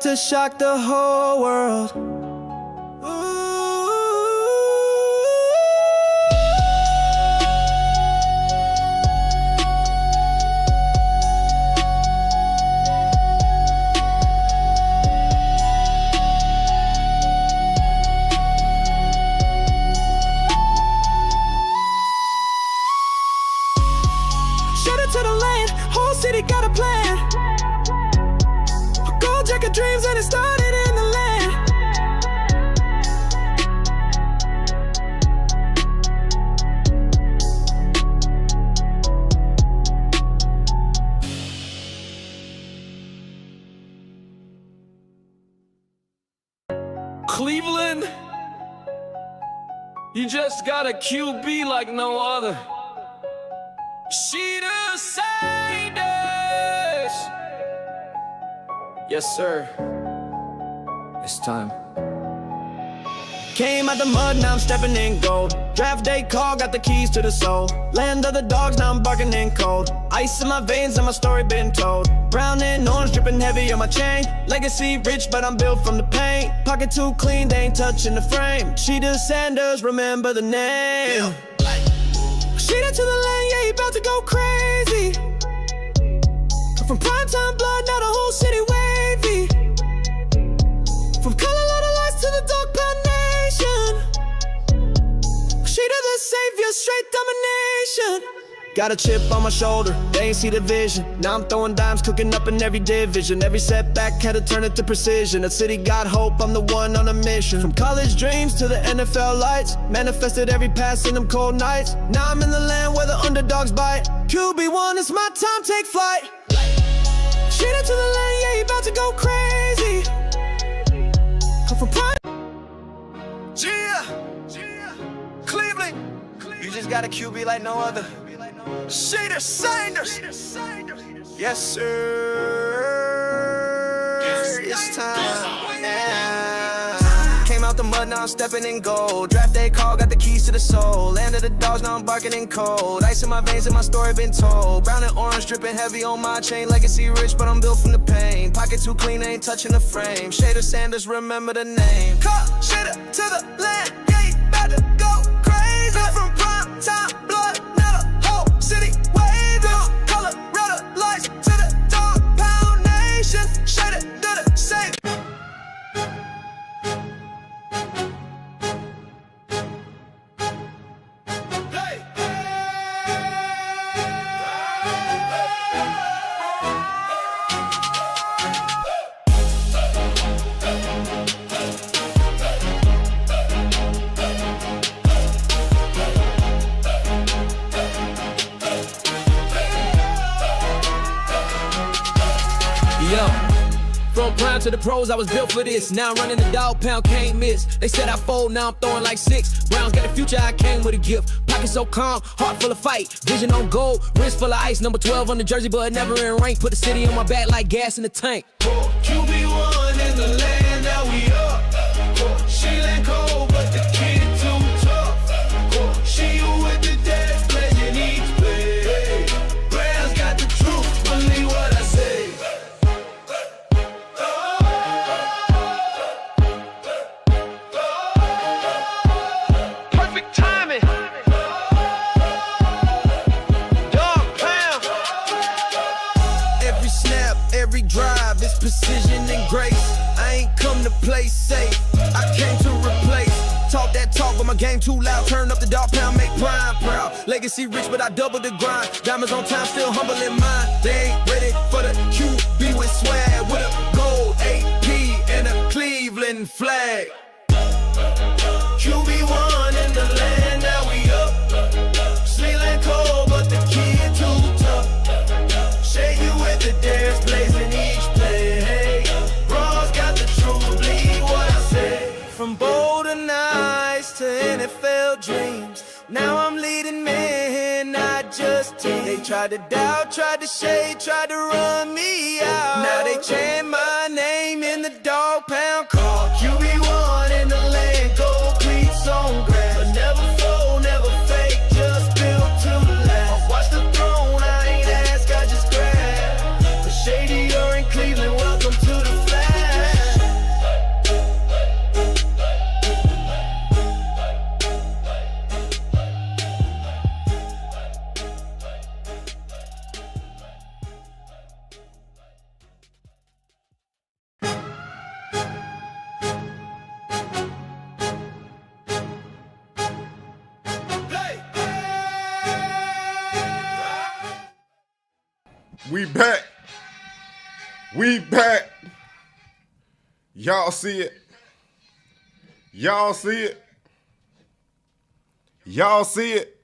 to shock the whole world. Shedeur to the land, whole city got a plan. A gold jacket dreams and it started in the land. Cleveland, you just got a QB like no other. Shedeur Sanders. Yes, sir. It's time. Came out the mud, now I'm stepping in gold. Draft day call, got the keys to the soul. Land of the dogs, now I'm barking in cold. Ice in my veins and my story been told. Brown and orange dripping heavy on my chain. Legacy rich, but I'm built from the paint. Pocket too clean, they ain't touching the frame. Shedeur Sanders, remember the name. Shedeur to the land, yeah, he about to go crazy. From primetime blood, now the whole city wavy. From color lights to the dog pound nation. Shedeur the savior, straight domination. Got a chip on my shoulder, they ain't see the vision. Now I'm throwing dimes, cooking up in every division. Every setback had to turn it to precision. The city got hope, I'm the one on a mission. From college dreams to the NFL lights, manifested every pass in them cold nights. Now I'm in the land where the underdogs bite. QB1, it's my time, take flight. Shedeur to the land, yeah, he about to go crazy. Come from prime. Cleveland, you just got a QB like no other. Shedeur Sanders. Yes, sir. It's time. Yeah. Came out the mud, now I'm stepping in gold. Draft day call, got the keys to the soul. Land of the dogs, now I'm barking in cold. Ice in my veins and my story been told. Brown and orange dripping heavy on my chain. Legacy rich, but I'm built from the pain. Pocket too clean, ain't touching the frame. Shedeur Sanders, remember the name. Call Shedeur to the land, yeah, he about to go crazy. From prime time blood, now the whole city wavy. Colorado lights to the dog pound nation. Shedeur to the same. Yo, from prime to the pros, I was built for this. Now I'm running the dog pound, can't miss. They said I fold, now I'm throwing like 6. Browns got the future, I came with a gift. Pocket so calm, heart full of fight. Vision on gold, wrist full of ice. Number 12 on the jersey, but never in rank. Put the city on my back like gas in the tank. QB1 in the land, now we up. She ain't cold, but the kid too tough. She with the dance, playing each play. Browns got the truth, believe what I say. Perfect timing. Dog pound. Every snap, every drive, it's precision and grace. I ain't come to play safe, I came to replace. Talk that talk, but my game too loud. Turn up the dog pound, make prime proud. Legacy rich, but I double the grind. Diamonds on time, still humble in mind. They ain't ready for the QB with swag. With a gold AP and a Cleveland flag. QB1 in the land, now we up. Sleeling cold, but the kid too tough. Shade you with the dance, blazing each play. Hey, Bros got the truth, believe what I say. From bolder nights to NFL dreams, now I'm leading men, not just teams. They tried to doubt, tried to shade, tried to run me out. Now they chant my name in the dog pound call. QB1 in the land, gold cleats on grass. But never fold, never fake, just built to last. Watch the throne, I ain't ask, I just grab. The Shedeur in Cleveland, welcome to the flag. We back. We back. Y'all see it? Y'all see it? Y'all see it?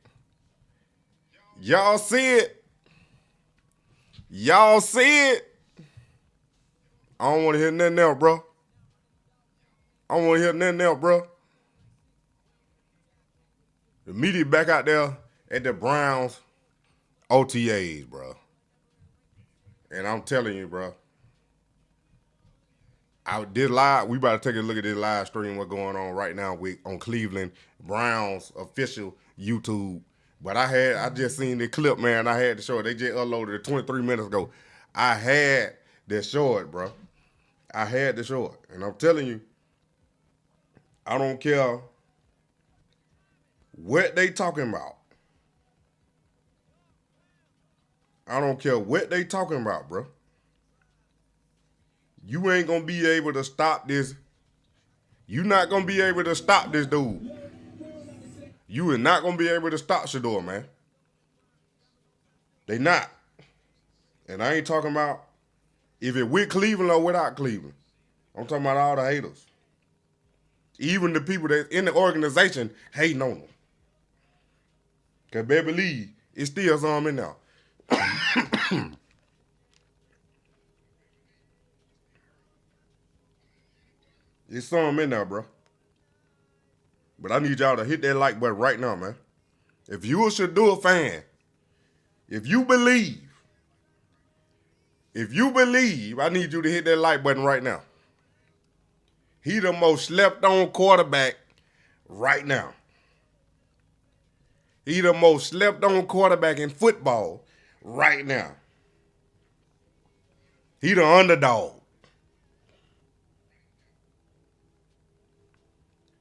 Y'all see it? Y'all see it? I don't want to hear nothing else, bro. I don't want to hear nothing else, bro. The media back out there at the Browns OTAs, bro. And I'm telling you, bro. I did live. We about to take a look at this live stream. What's going on right now on Cleveland Browns official YouTube. But I just seen the clip, man. I had to show it. They just uploaded it 23 minutes ago. I had to show it, bro. I had to show it. And I'm telling you, I don't care what they talking about. I don't care what they talking about, bro. You ain't going to be able to stop this. You not going to be able to stop this dude. You are not going to be able to stop Shedeur, man. They not. And I ain't talking about if it with Cleveland or without Cleveland. I'm talking about all the haters. Even the people that's in the organization hating on them. Because better believe, it's still some in there. It's some in there, bro. But I need y'all to hit that like button right now, man. If you a Shedeur fan, if you believe, I need you to hit that like button right now. He the most slept on quarterback right now. He the most slept on quarterback in football right now. He the underdog.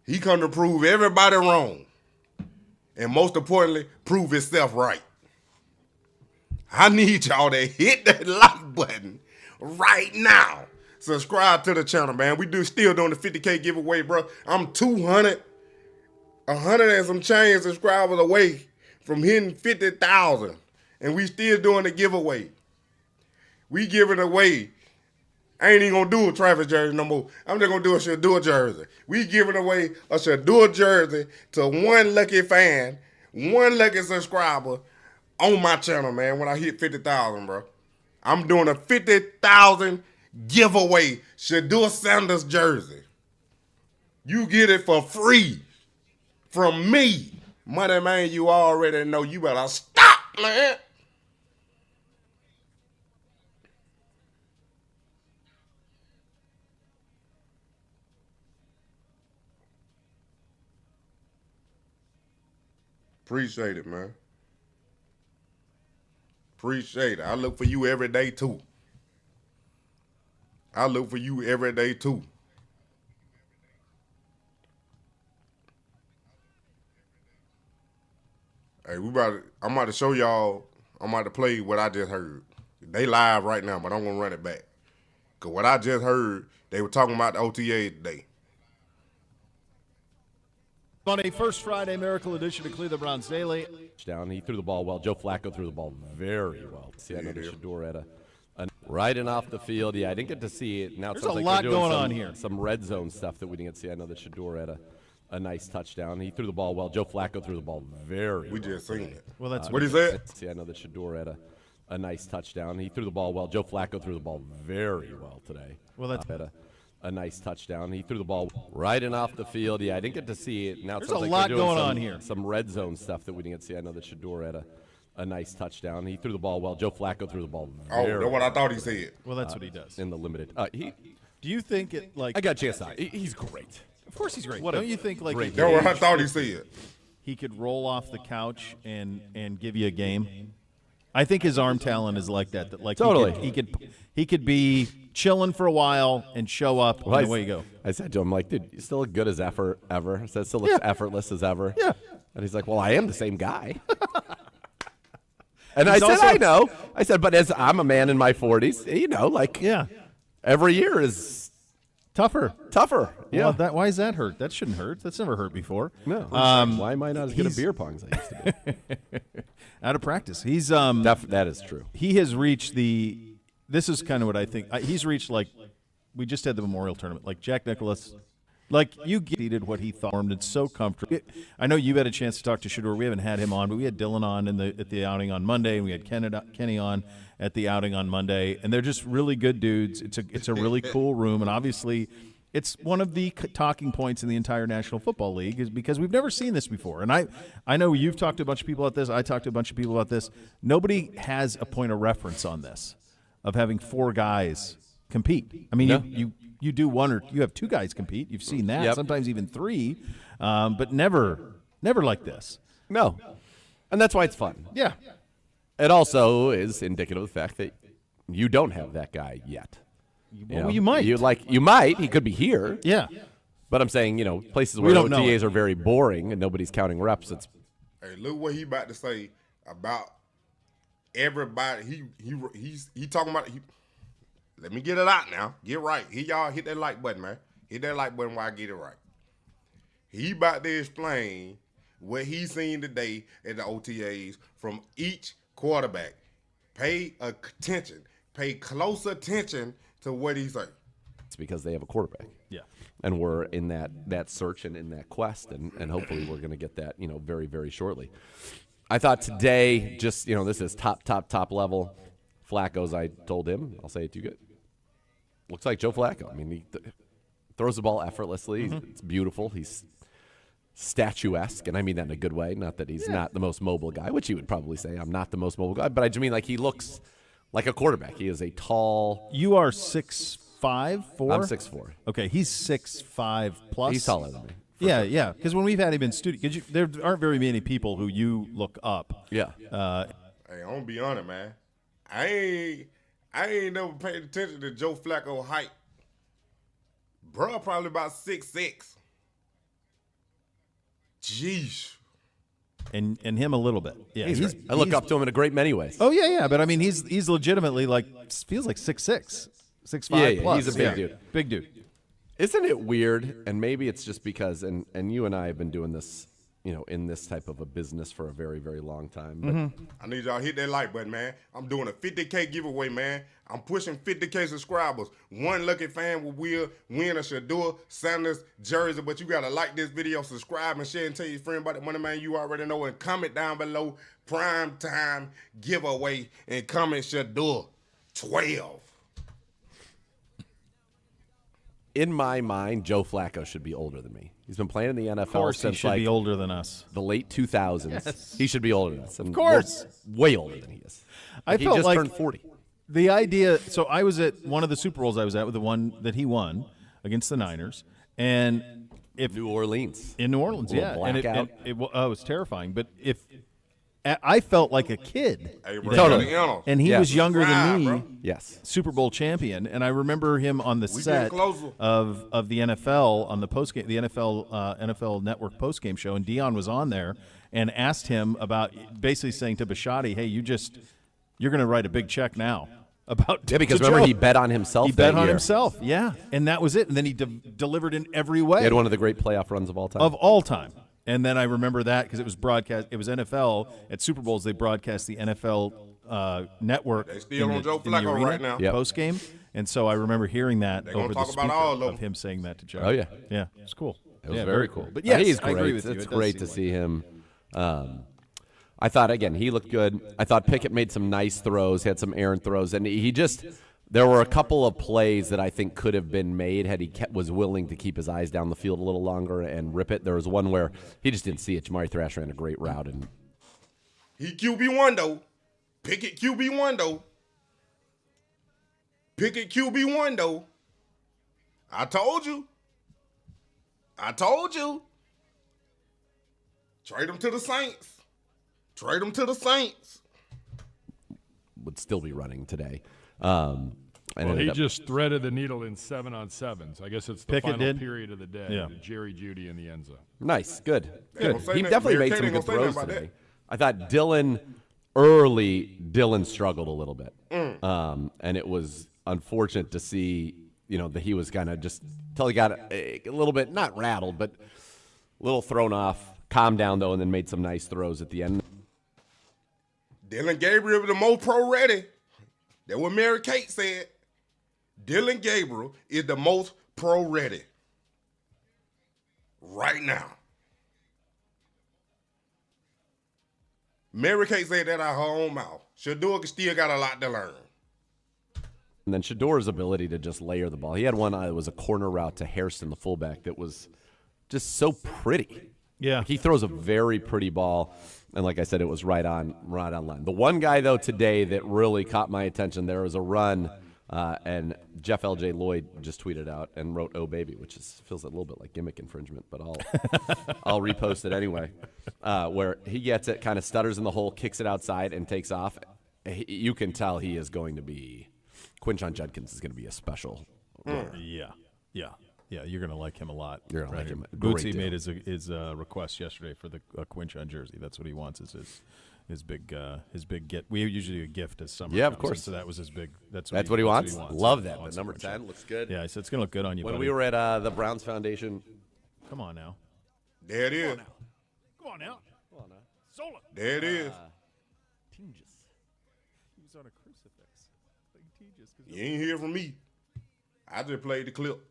He come to prove everybody wrong. And most importantly, prove himself right. I need y'all to hit that like button right now. Subscribe to the channel, man. We still doing the 50K giveaway, bro. I'm 100 and some change subscribers away from hitting 50,000. And we still doing the giveaway. We giving away. I ain't even gonna do a Travis jersey no more. I'm just gonna do a Shedeur jersey. We giving away a Shedeur jersey to one lucky fan, one lucky subscriber on my channel, man, when I hit 50,000, bro. I'm doing a 50,000 giveaway Shedeur Sanders jersey. You get it for free from me. Money man, you already know. You better stop, man. Appreciate it, man. Appreciate it. I look for you every day, too. I look for you every day, too. Hey, I'm about to show y'all, I'm about to play what I just heard. They live right now, but I'm going to run it back. Because what I just heard, they were talking about the OTA today. On a First Friday Miracle edition of Cleveland Browns Daily. Down, he threw the ball well. Joe Flacco threw the ball very well. See, I know that Shedeur had a right and off the field. Yeah, I didn't get to see it. Now it There's sounds a like lot they're doing going on here. Some red zone stuff that we didn't get to see. I know that Shedeur had a nice touchdown. He threw the ball well. Joe Flacco threw the ball very well. We just seen it. Well, that's what he said. See, I know that Shedeur had a nice touchdown. He threw the ball well. Joe Flacco threw the ball very well today. Well, that's had a nice touchdown. He threw the ball right and off the field. Yeah, I didn't get to see it. Now it There's sounds a like lot they're doing going on here. Some red zone stuff that we didn't get to see. I know that Shedeur had a nice touchdown. He threw the ball well. Joe Flacco threw the ball very that's what I thought he said. Well, that's what he does. in the limited. Do you think it like? I got a chance to. He's great. Of course he's great. Don't you think like great That's what I thought he said. he could roll off the couch and give you a game? I think his arm talent is like that. That like Totally. he could be chilling for a while and show up. Well, and away you go. I said to him, like, dude, you still look good as ever. I said, still looks effortless as ever. Yeah. And he's like, well, I am the same guy. And I He's said, also- I know. I said, but as I'm a man in my 40s, you know, like, Yeah. every year is Tougher. Yeah. Well, why is that hurt? That shouldn't hurt. That's never hurt before. No. Why am I not as good at beer pong as I used to be? Out of practice. He's That is true. He has reached the. This is kind of what I think. He's reached like. We just had the Memorial Tournament. Like Jack Nicklaus. Like you needed what he thought. It's so comfortable. I know you had a chance to talk to Shedeur. We haven't had him on, but we had Dylan on at the outing on Monday, and we had Kenny on at the outing on Monday, and they're just really good dudes. It's a really cool room, and obviously, it's one of the talking points in the entire National Football League is because we've never seen this before. And I know you've talked to a bunch of people about this. I talked to a bunch of people about this. Nobody has a point of reference on this of having 4 guys compete. I mean, you do one or you have 2 guys compete. You've seen that, sometimes even 3, but never like this. No. And that's why it's fun. Yeah. It also is indicative of the fact that you don't have that guy yet. You might. You might. He could be here. Yeah. But I'm saying, places where don't know OTAs it. are very boring and nobody's counting reps. It's Hey, look what he about to say about everybody. He talking about. Let me get it out now. Get right. Y'all hit that like button, man. Hit that like button while I get it right. He about to explain what he's seen today at the OTAs from each quarterback. Pay attention. Pay close attention to what he's saying. It's because they have a quarterback. Yeah. And we're in that search and in that quest, and hopefully we're going to get that, very, very shortly. I thought today, just, this is top level. Flacco's, I told him, I'll say it too good. Looks like Joe Flacco. I mean, he throws the ball effortlessly. Mm-hmm. It's beautiful. He's statuesque, and I mean that in a good way. Not that he's not the most mobile guy, which he would probably say I'm not the most mobile guy, but I just mean like he looks like a quarterback. He is a tall. You are 6'5", 4? I'm 6'4". Okay, he's 6'5" plus. He's taller than me. Yeah. Because when we've had him in studio, there aren't very many people who you look up. Yeah. Hey, I'm gonna be honest, man. I ain't never paid attention to Joe Flacco height. Bruh, probably about 6'6". Jeez. And him a little bit. Yeah, I look up to him in a great many ways. Oh yeah. But I mean, he's legitimately feels like 6'6", 6'5" Yeah, plus. he's a big dude. Big dude. Isn't it weird? And maybe it's just because, and you and I have been doing this, in this type of a business for a very, very long time. But I need y'all to hit that like button, man. I'm doing a 50K giveaway, man. I'm pushing 50K subscribers. One lucky fan will win a Shedeur Sanders jersey, but you got to like this video, subscribe, and share, and tell your friend about the money, man. You already know, and comment down below, prime time giveaway, and comment Shedeur 12. in my mind, Joe Flacco should be older than me. He's been playing in the NFL Of course, since he should be older than us. the late 2000s. Yes. He should be older than us. And Of course. way older than he is. I He felt just like turned 40. the idea. So I was at one of the Super Bowls I was at with the one that he won against the Niners, and if New Orleans. in New Orleans, Little yeah, and blackout. it was terrifying. But if I felt like a kid, Hey, bro, Totally. you gotta and he Yes. was younger than me. Bro. Yes. Super Bowl champion, and I remember him on the set closer. of the NFL on the postgame, the NFL Network postgame show, and Dion was on there and asked him about basically saying to Bisciotti, "Hey, you're going to write a big check now about Yeah, because to remember, Joe." he bet on himself He bet that on year. himself, yeah, and that was it. And then he delivered in every way He had one of the great playoff runs of all time. of all time. And then I remember that because it was broadcast. It was NFL at Super Bowls. They broadcast the NFL Network. They still in on Joe in the Flacco arena right now. Yep. Post game, and so I remember hearing that gonna over the talk about speaker all of them. of him saying that to Joe. Oh, yeah. yeah, it's cool. It was yeah, very cool. But yes, he's I great. agree with you. It's It does great seem to like- see him. I thought, again, he looked good. I thought Pickett made some nice throws, had some errant throws, and he just – there were a couple of plays that I think could have been made had he was willing to keep his eyes down the field a little longer and rip it. There was one where he just didn't see it. Jamari Thrash ran a great route. And He QB1 though. Pickett QB1 though. Pickett QB1 though. I told you. Trade him to the Saints. Trade him to the Saints. would still be running today. Well, ended he up- just threaded the needle in 7-on-7s. I guess it's the Pickett final did? period of the day. Yeah. Jerry Judy in the end zone. Nice, good. gonna say He that. definitely Mary made Kay some ain't good gonna say throws nothing about today. I thought Dylan struggled a little bit. And it was unfortunate to see, that he was kind of just until he got a little bit, not rattled, but a little thrown off. Calmed down, though, and then made some nice throws at the end. Dylan Gabriel was the most pro-ready. That's what Mary Kate said. Dylan Gabriel is the most pro-ready right now. Mary Kate said that out of her own mouth. Shedeur still got a lot to learn. And then Shedeur's ability to just layer the ball. He had one that was a corner route to Hairston, the fullback, that was just so pretty. Yeah. He throws a very pretty ball, and like I said, it was right on line. The one guy, though, today that really caught my attention, there was a run, and Jeff L.J. Lloyd just tweeted out and wrote, "Oh, baby," which feels a little bit like gimmick infringement, but I'll repost it anyway, where he gets it, kind of stutters in the hole, kicks it outside, and takes off. You can tell he is going to be – Quinshon Judkins is going to be a special runner. Yeah, you're going to like him a lot. You're going to like him. Bootsy made his request yesterday for the Quinshon jersey. That's what he wants. Is his big get. We usually do a gift as summer. Yeah, of comes, course. So that was his big. That's what he wants. Love that. He wants Number Quinshon. 10 looks good. Yeah, so it's going to look good on you. When buddy. we were at the Browns Foundation, come on now. There it is. Come on now. Sola. There it is. He was on a crucifix. You ain't hear from me. I just played the clip.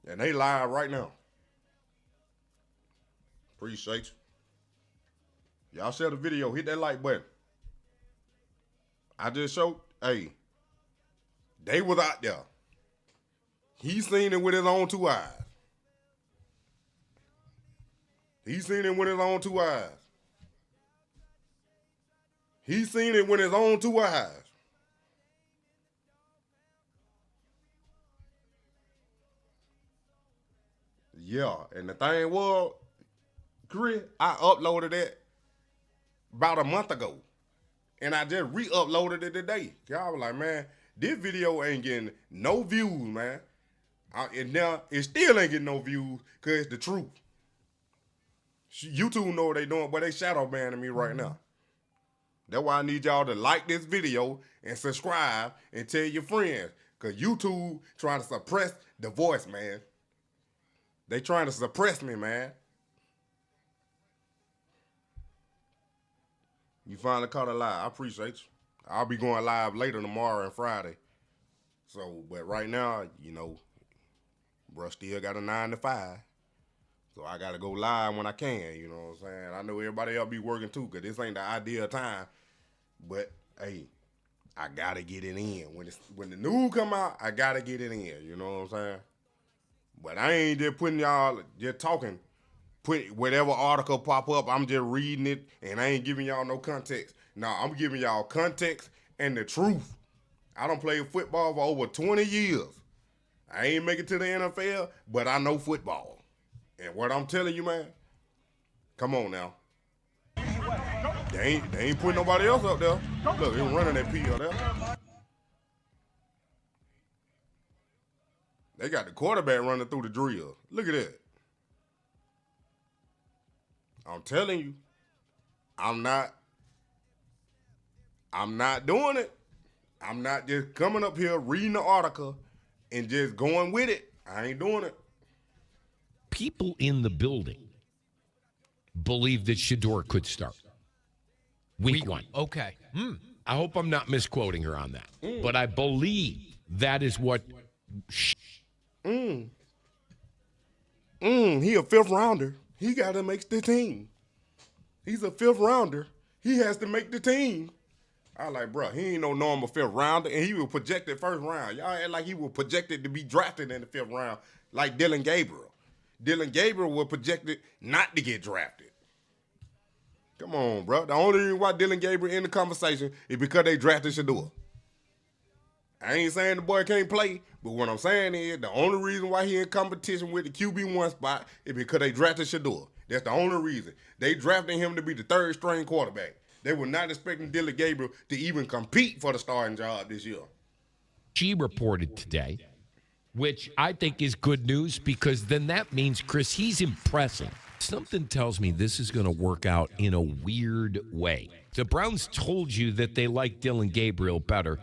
And they live right now. Appreciate you. Y'all share the video. Hit that like button. I just showed, hey, they was out there. He seen it with his own 2 eyes. He seen it with his own 2 eyes. He seen it with his own 2 eyes. Yeah, and the thing was, Chris, I uploaded that about a month ago. And I just re-uploaded it today. Y'all was like, man, this video ain't getting no views, man. And now it still ain't getting no views because it's the truth. YouTube know what they doing, but they shadow banning me right now. That's why I need y'all to like this video and subscribe and tell your friends. Because YouTube trying to suppress the voice, man. They trying to suppress me, man. You finally caught a live. I appreciate you. I'll be going live later tomorrow and Friday. So, but right now, bruh still got a 9 to 5. So I got to go live when I can, you know what I'm saying? I know everybody else be working too, because this ain't the ideal time. But, hey, I got to get it in. When the news come out, I got to get it in, you know what I'm saying? But I ain't just putting y'all, just talking, put whatever article pop up, I'm just reading it, and I ain't giving y'all no context. No, I'm giving y'all context and the truth. I done played football for over 20 years. I ain't make it to the NFL, but I know football. And what I'm telling you, man, come on now. They ain't putting nobody else up there. Look, they running that P up there. They got the quarterback running through the drill. Look at that. I'm telling you, I'm not doing it. I'm not just coming up here reading the article and just going with it. I ain't doing it. People in the building believe that Shedeur could start. Week 1. Okay. I hope I'm not misquoting her on that. But I believe that is what... He a 5th rounder. He got to make the team. He's a 5th rounder. He has to make the team. I like, bro, he ain't no normal 5th rounder, and he was projected 1st round. Y'all act like he was projected to be drafted in the 5th round, like Dylan Gabriel. Dylan Gabriel was projected not to get drafted. Come on, bro. The only reason why Dylan Gabriel in the conversation is because they drafted Shedeur. I ain't saying the boy can't play, but what I'm saying is the only reason why he in competition with the QB1 spot is because they drafted Shedeur. That's the only reason. They drafted him to be the 3rd string quarterback. They were not expecting Dylan Gabriel to even compete for the starting job this year. She reported today, which I think is good news because then that means, Chris, he's impressing. Something tells me this is going to work out in a weird way. The Browns told you that they like Dylan Gabriel better.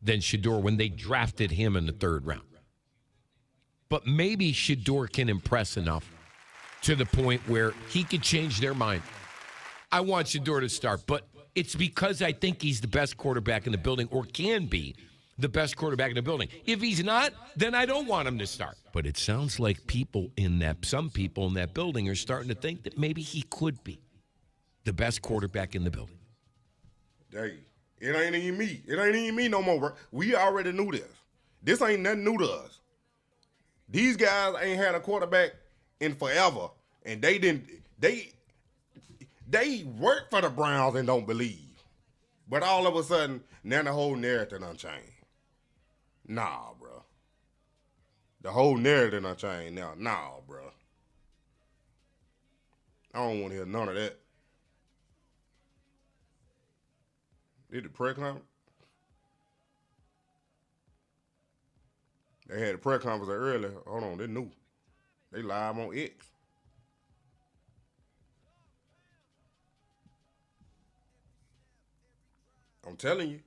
than Shedeur when they drafted him in the 3rd round. But maybe Shedeur can impress enough to the point where he could change their mind. I want Shedeur to start, but it's because I think he's the best quarterback in the building, or can be the best quarterback in the building. If he's not, then I don't want him to start. But it sounds like some people in that building are starting to think that maybe he could be the best quarterback in the building. Hey, it ain't even me. It ain't even me no more, bro. We already knew this. This ain't nothing new to us. These guys ain't had a quarterback in forever, and they work for the Browns and don't believe. But all of a sudden, now the whole narrative done changed. Nah, bro. The whole narrative done changed now. Nah, bro. I don't want to hear none of that. Did the press conference? They had a press conference earlier. Hold on, they new. They live on X. I'm telling you.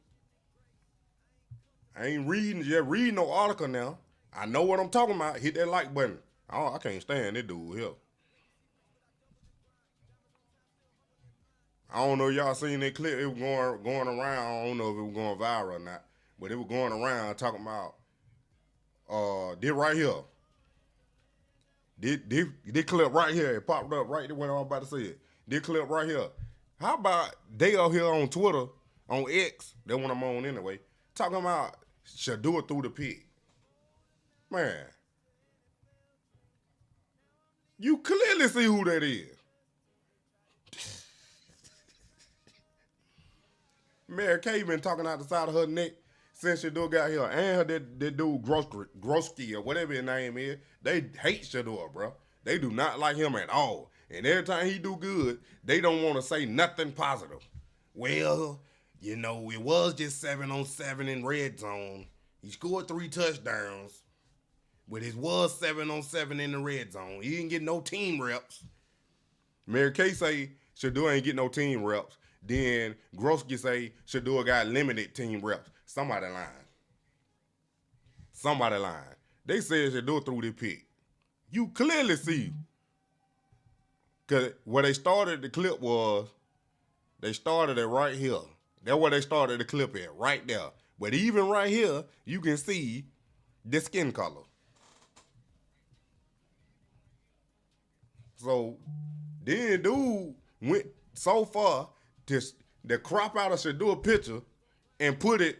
I ain't reading no article now. I know what I'm talking about. Hit that like button. I can't stand this dude here. I don't know if y'all seen that clip. It was going around. I don't know if it was going viral or not. But it was going around talking about this right here. This clip right here. It popped up right when I was about to say it. This clip right here. How about they out here on Twitter, on X, that one I'm on anyway, talking about Shedeur through the pit. Man. You clearly see who that is. Mary Kay been talking out the side of her neck since Shedeur got here. And her that dude Groski or whatever his name is. They hate Shedeur, bro. They do not like him at all. And every time he do good, they don't want to say nothing positive. Well, you know, it was just 7-on-7 in red zone. He scored 3 touchdowns. But it was 7-on-7 in the red zone. He didn't get no team reps. Mary Kay say Shedeur ain't get no team reps. Then Groski say Shedeur got limited team reps. Somebody lying. They said Shedeur threw the pick. You clearly see. Because where they started the clip was, they started it right here. That's where they started the clip at, right there. But even right here, you can see the skin color. So, then dude went so far to crop out a Shedeur picture and put it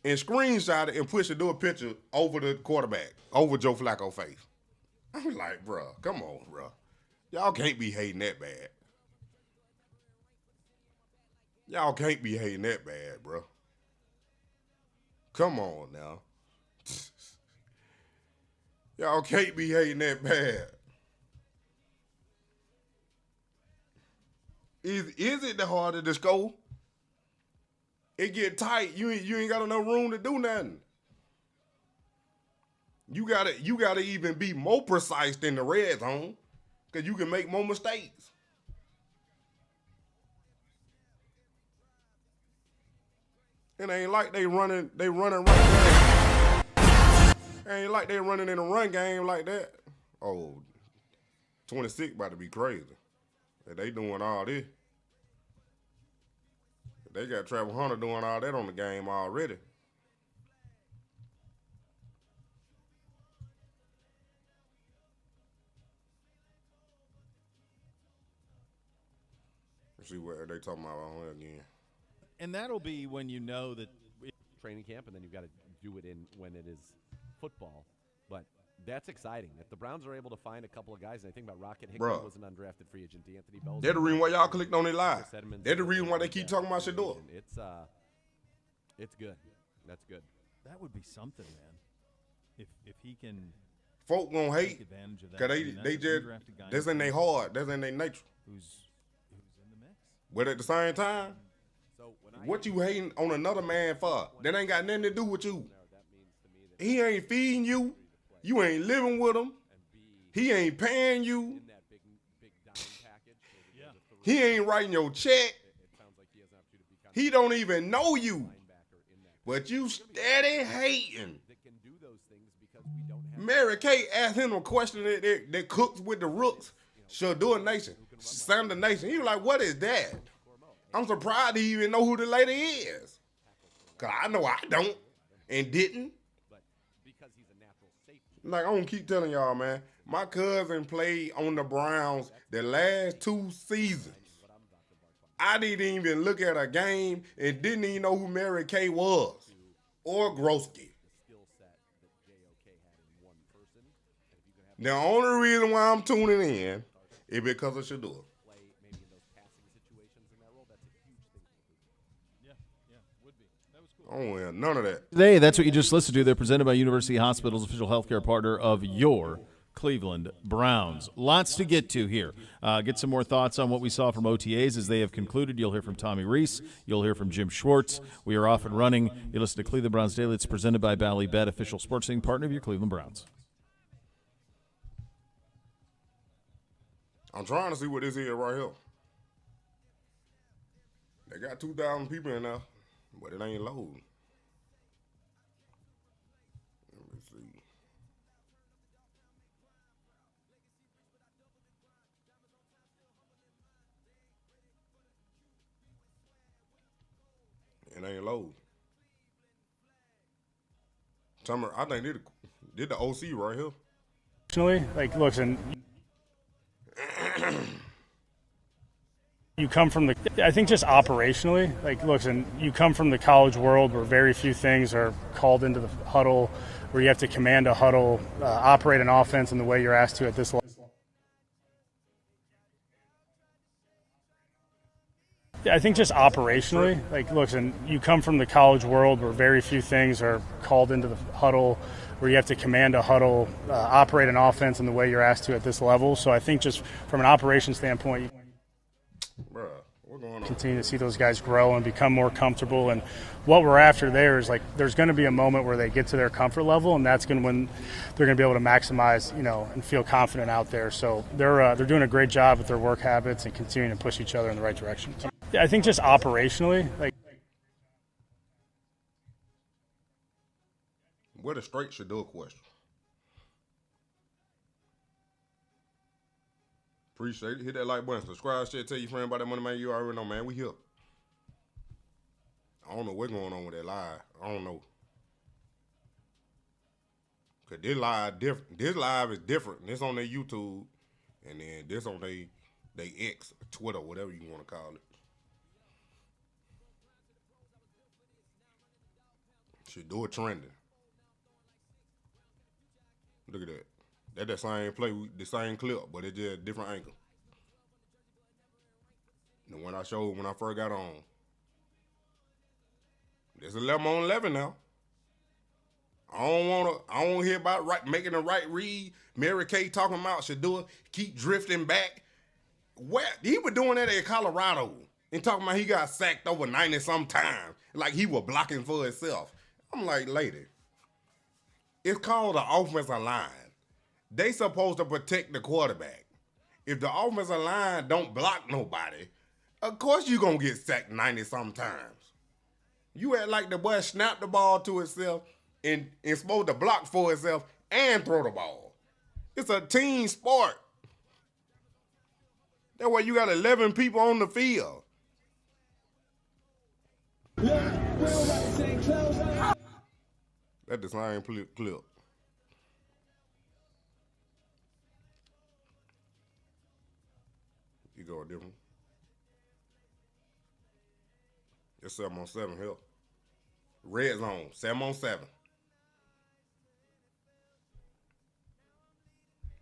and screenshot it and put Shedeur picture over the quarterback, over Joe Flacco's face. I'm like, bro, come on, bro. Y'all can't be hating that bad. Y'all can't be hating that bad, bro. Come on now. Y'all can't be hating that bad. Is it the harder to score? It get tight. You ain't got enough room to do nothing. You gotta even be more precise than the red zone, because you can make more mistakes. It ain't like they running right there. It ain't like they running in a run game like that. Oh, 26 about to be crazy. They doing all this. They got Travis Hunter doing all that on the game already. Let's see what they talking about on here again. And that'll be when you know that Training camp, and then you've got to do it when it is football. But that's exciting. If the Browns are able to find a couple of guys, and I think about Rocket Hickman was an undrafted free agent, D'Anthony Bell. That's the reason why y'all clicked on it live. That's the reason why they keep talking about Shedeur. It's good. That's good. that would be something, man. If he can Folk gonna take hate advantage of that. because I mean, they that's a just undrafted guy that's in their heart, that's in their nature. who's in the mix. But at the same time, So when what you hating on another man for? That ain't got nothing to do with you. He ain't feeding you. You ain't living with him. He ain't paying you. that big diamond package, Yeah. He ain't writing your check. it sounds like he has an opportunity to become He don't even know you. linebacker in that But you steady hating. Mary Kay asked him a question that cooks with the rooks. Shedeur Nation, Sanders Nation. He was like, what is that? I'm surprised he even know who the lady is. Because I know I don't and didn't. Like, I'm going to keep telling y'all, man. My cousin played on the Browns the last 2 seasons. I didn't even look at a game and didn't even know who Mary Kay was or Groski. The only reason why I'm tuning in is because of Shedeur. I don't want none of that. Today, that's what you just listened to. They're presented by University Hospital's official healthcare partner of your Cleveland Browns. Lots to get to here. Get some more thoughts on what we saw from OTAs as they have concluded. You'll hear from Tommy Reese. You'll hear from Jim Schwartz. We are off and running. You listen to Cleveland Browns Daily. It's presented by Ballybet, official sports betting partner of your Cleveland Browns. I'm trying to see what this is right here. They got 2,000 people in there, but it ain't loading. Let me see. It ain't loading. I think did the OC right here. Like, listen, you come from I think just operationally, like, listen, you come from the college world where very few things are called into the huddle, where you have to command a huddle, operate an offense in the way you're asked to at this level. I think just operationally, like, listen, you come from the college world where very few things are called into the huddle, where you have to command a huddle, operate an offense in the way you're asked to at this level. So I think just from an operations standpoint, Bruh, what's going on? Continue to see those guys grow and become more comfortable. And what we're after there is, like, there's going to be a moment where they get to their comfort level, and that's when they're going to be able to maximize, and feel confident out there. So they're doing a great job with their work habits and continuing to push each other in the right direction. I think just operationally, like. What a straight Shedeur question. Appreciate it. Hit that like button. Subscribe, share, tell your friend about that money, man. You already know, man. We here. I don't know what's going on with that live. I don't know. Cause this live different. This live is different. This on their YouTube, and then this on they X, Twitter, whatever you want to call it. Shedeur trending. Look at that. That's the same play, the same clip, but it's just a different angle. The one I showed when I first got on. It's 11 on 11 now. I don't hear about making the right read. Mary Kay talking about Shedeur keep drifting back. What? He was doing that in Colorado and talking about he got sacked over 90-some times, like he was blocking for himself. I'm like, lady, it's called the offensive line. They supposed to protect the quarterback. If the offensive line don't block nobody, of course you going to get sacked 90-some times. You act like the boy snapped the ball to itself and supposed to block for itself and throw the ball. It's a team sport. That's why you got 11 people on the field. That's the same clip. You go different. It's 7 on 7 here. Red zone, 7 on 7.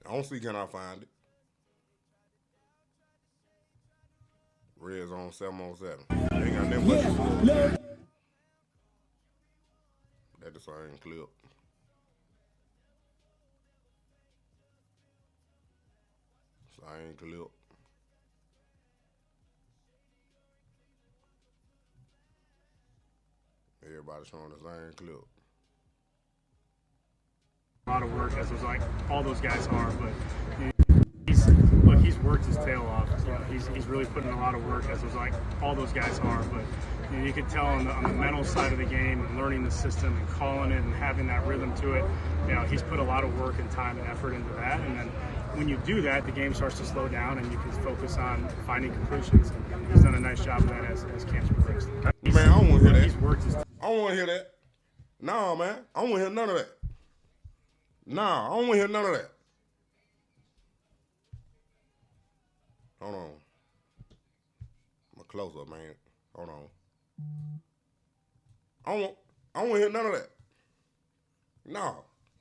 I don't see, can I find it? Red zone, 7 on 7. Ain't got nothing but that's the same clip. Same clip. Everybody showing the same clip. A lot of work, as was like all those guys are, but he's worked his tail off. You know, he's really putting a lot of work, as all those guys are. But you can tell on the mental side of the game and learning the system and calling it and having that rhythm to it. You know, he's put a lot of work and time and effort into that. And then when you do that, the game starts to slow down and you can focus on finding completions. And he's done a nice job of that as camp's progressed. Man, I don't want to hear that. He's worked his. I don't want to hear that. Nah, man. I don't want to hear none of that. Nah, I don't want to hear none of that. Hold on. I'm a close up, man. Hold on. I don't want to hear none of that.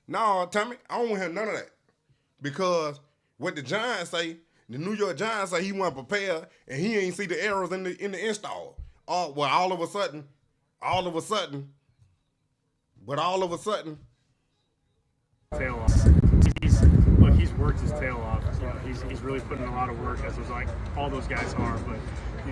No, Tommy, I don't want to hear none of that. Because what the Giants say, the New York Giants say he wasn't prepared and he ain't see the errors in the install. Well, all of a sudden, Tail off. He's worked his tail off. You know, he's really putting a lot of work, as all those guys are. But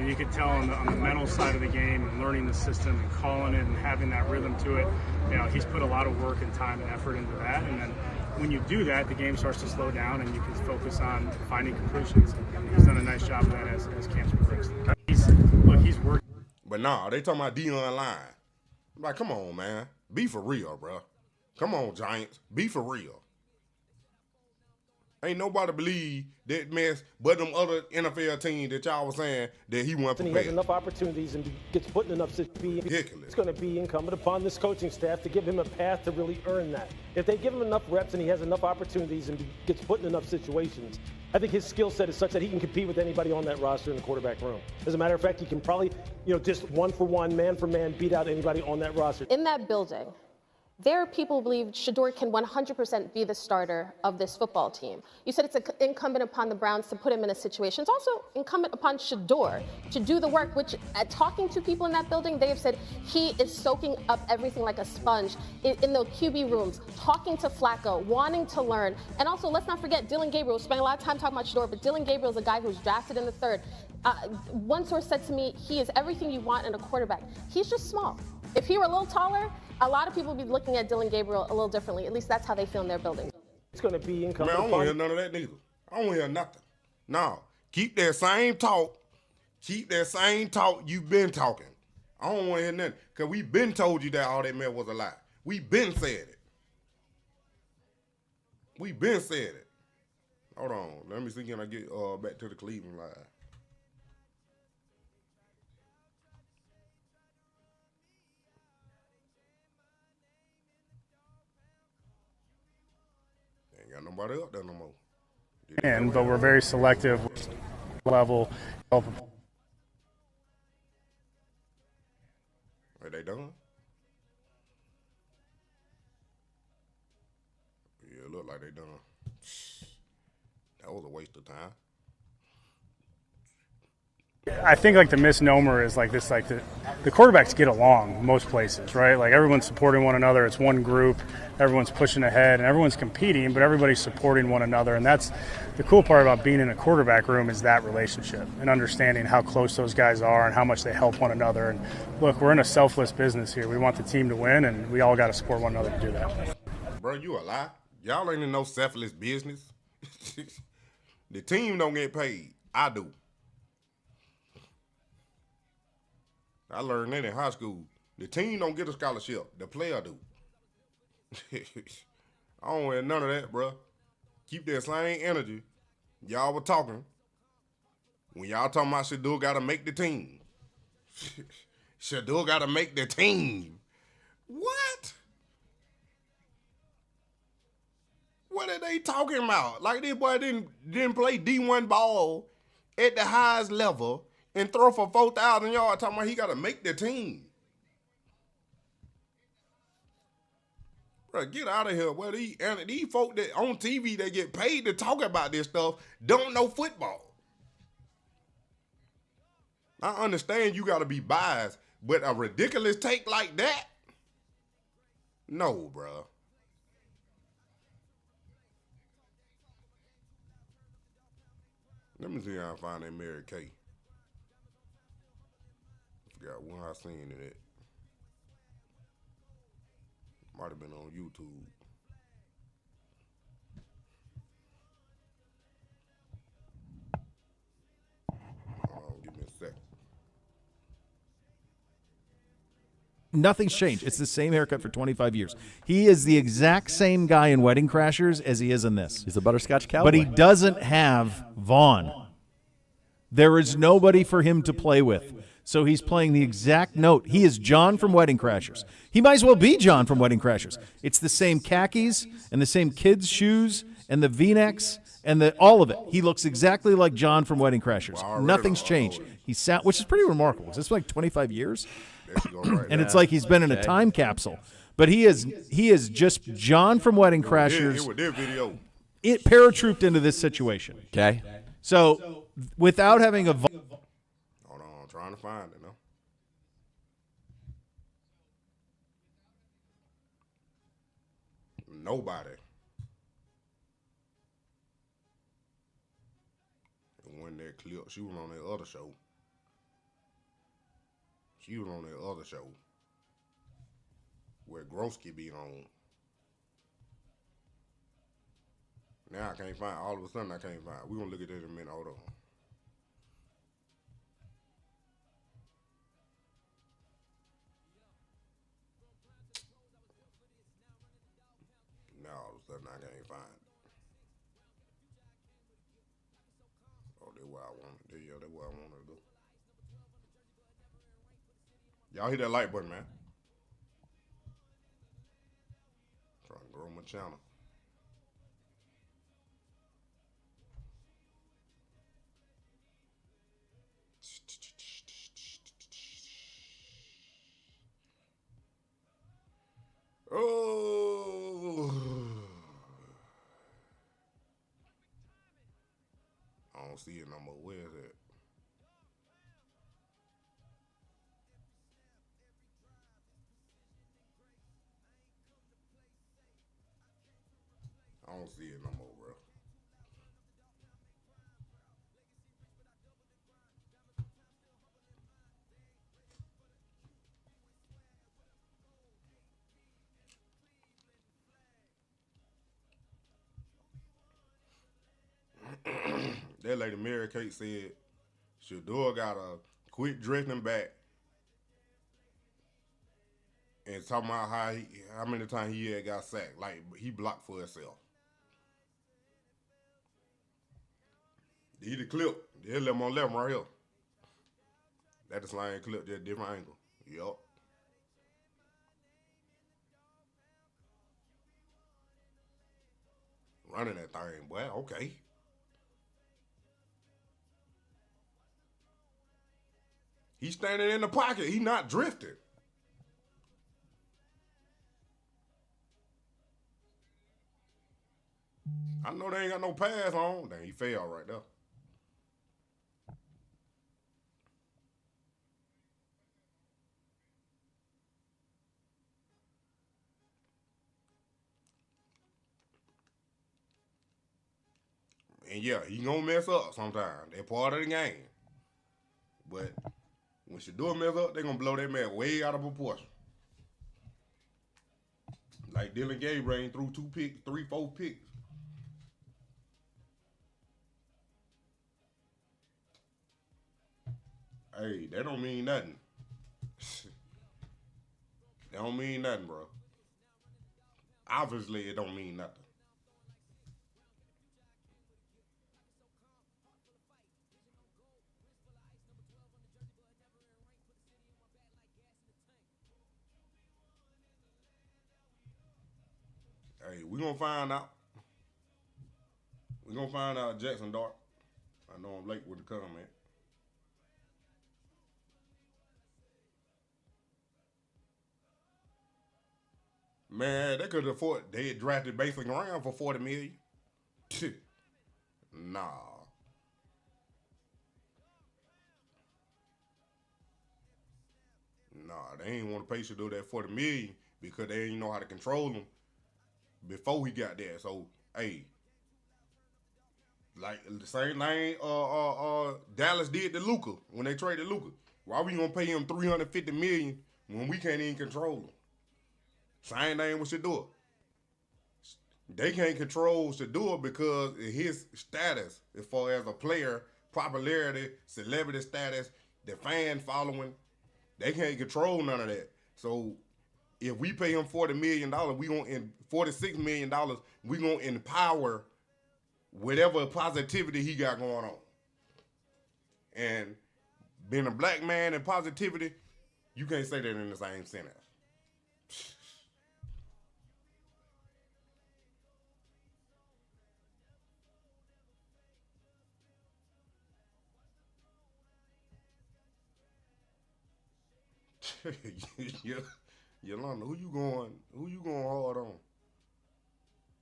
you can tell on the mental side of the game and learning the system and calling it and having that rhythm to it. You know, he's put a lot of work and time and effort into that. And then when you do that, the game starts to slow down and you can focus on finding completions. And he's done a nice job of that as camp's progressed. He's worked. But nah, they talking about Deion line. I'm like, come on, man. Be for real, bro. Come on, Giants. Be for real. Ain't nobody believe that mess but them other NFL teams that y'all was saying that he wasn't And he prepared. has enough opportunities and gets put in enough situations. Ridiculous. It's going to be incumbent upon this coaching staff to give him a path to really earn that. If they give him enough reps and he has enough opportunities and gets put in enough situations, I think his skill set is such that he can compete with anybody on that roster in the quarterback room. As a matter of fact, he can probably, just one for one, man for man, beat out anybody on that roster. In that building, there are people who believe Shedeur can 100% be the starter of this football team. You said it's incumbent upon the Browns to put him in a situation. It's also incumbent upon Shedeur to do the work, which talking to people in that building, they have said he is soaking up everything like a sponge in the QB rooms, talking to Flacco, wanting to learn. And also, let's not forget Dylan Gabriel. We spent a lot of time talking about Shedeur, but Dylan Gabriel is a guy who was drafted in the 3rd. One source said to me, he is everything you want in a quarterback. He's just small. If he were a little taller, a lot of people would be looking at Dylan Gabriel a little differently. At least that's how they feel in their buildings. It's going to be incumbent Man, I don't upon. want to hear none of that neither. I don't want to hear nothing. No. Keep that same talk. Keep that same talk you've been talking. I don't want to hear nothing. Because we been told you that all that mess was a lie. We been said it. We been said it. Hold on. Let me see, can I get back to the Cleveland line? Ain't got nobody up there no more. But we're very selective with level. Are they done? Yeah, it look like they done. That was a waste of time. I think the misnomer is the quarterbacks get along most places, right? Everyone's supporting one another. It's one group. Everyone's pushing ahead and everyone's competing, but everybody's supporting one another. And that's the cool part about being in a quarterback room is that relationship and understanding how close those guys are and how much they help one another. And look, we're in a selfless business here. We want the team to win and we all got to support one another to do that. Bro, you a lie. Y'all ain't in no selfless business. The team don't get paid. I do. I learned that in high school. The team don't get a scholarship. The player do. I don't want none of that, bro. Keep that same energy. Y'all were talking. When y'all talking about Shedeur got to make the team. Shedeur got to make the team. What? What are they talking about? This boy didn't play D1 ball at the highest level and throw for 4,000 yards, talking about he got to make the team. Bro, get out of here. Well, these folk that on TV that get paid to talk about this stuff don't know football. I understand you got to be biased, but a ridiculous take like that? No, bro. Let me see how I find that Mary Kay. Forgot when I seen it at. Might have been on YouTube. Nothing's changed. It's the same haircut for 25 years. He is the exact same guy in Wedding Crashers as he is in this. He's a butterscotch cowboy. But he doesn't have Vaughn. There is nobody for him to play with. So he's playing the exact note. He is John from Wedding Crashers. He might as well be John from Wedding Crashers. It's the same khakis and the same kids' shoes and the V-necks and all of it. He looks exactly like John from Wedding Crashers. Nothing's changed. Which is pretty remarkable. Is this like 25 years? And it's like he's been in a time capsule. But he is just John from Wedding Crashers. With their video. It paratrooped into this situation. Okay. So without having a Hold on, I'm trying to find it now. Nobody. And when that clip, she was on that other show. She was on that other show where Groski be on. Now I can't find. All of a sudden I can't find. We're gonna look at that in a minute. Hold on. Now all of a sudden I can't find it. Oh, that's what I wanted to do. Yeah, that's what I wanted to do. Y'all hit that like button, man. Trying to grow my channel. Oh, I don't see it no more. Where is it? I don't see it no more, bro. That lady Mary Kate said Shedeur got to quit dressing back and talking about how many times he had got sacked. Like, he blocked for himself. He the clip. They let him on left right here. That's the same clip, just different angle. Yup. Running that thing, boy. Okay. He's standing in the pocket. He not drifting. I know they ain't got no pass on. Dang, he fell right there. And yeah, he gonna mess up sometimes. They're part of the game. But when Shedeur mess up, they gonna blow that man way out of proportion. Like Dylan Gabriel threw 2 picks, 3, 4 picks. Hey, that don't mean nothing. That don't mean nothing, bro. Obviously, it don't mean nothing. Hey, we gonna find out. We gonna find out Jackson Dart. I know I'm late with the comment. Man, they could afford. They had drafted Basic around for $40 million. Nah. Nah, they ain't want to pay Shedeur that $40 million because they didn't know how to control him before he got there. So, hey, like the same thing Dallas did to Luka when they traded Luka. Why we gonna pay him $350 million when we can't even control him? Same thing with Shedeur. They can't control Shedeur because of his status as far as a player, popularity, celebrity status, the fan following. They can't control none of that. So if we pay him $40 million, we gonna $46 million, we gonna empower whatever positivity he got going on. And being a black man and positivity, you can't say that in the same sentence. Yolanda, who you going hard on?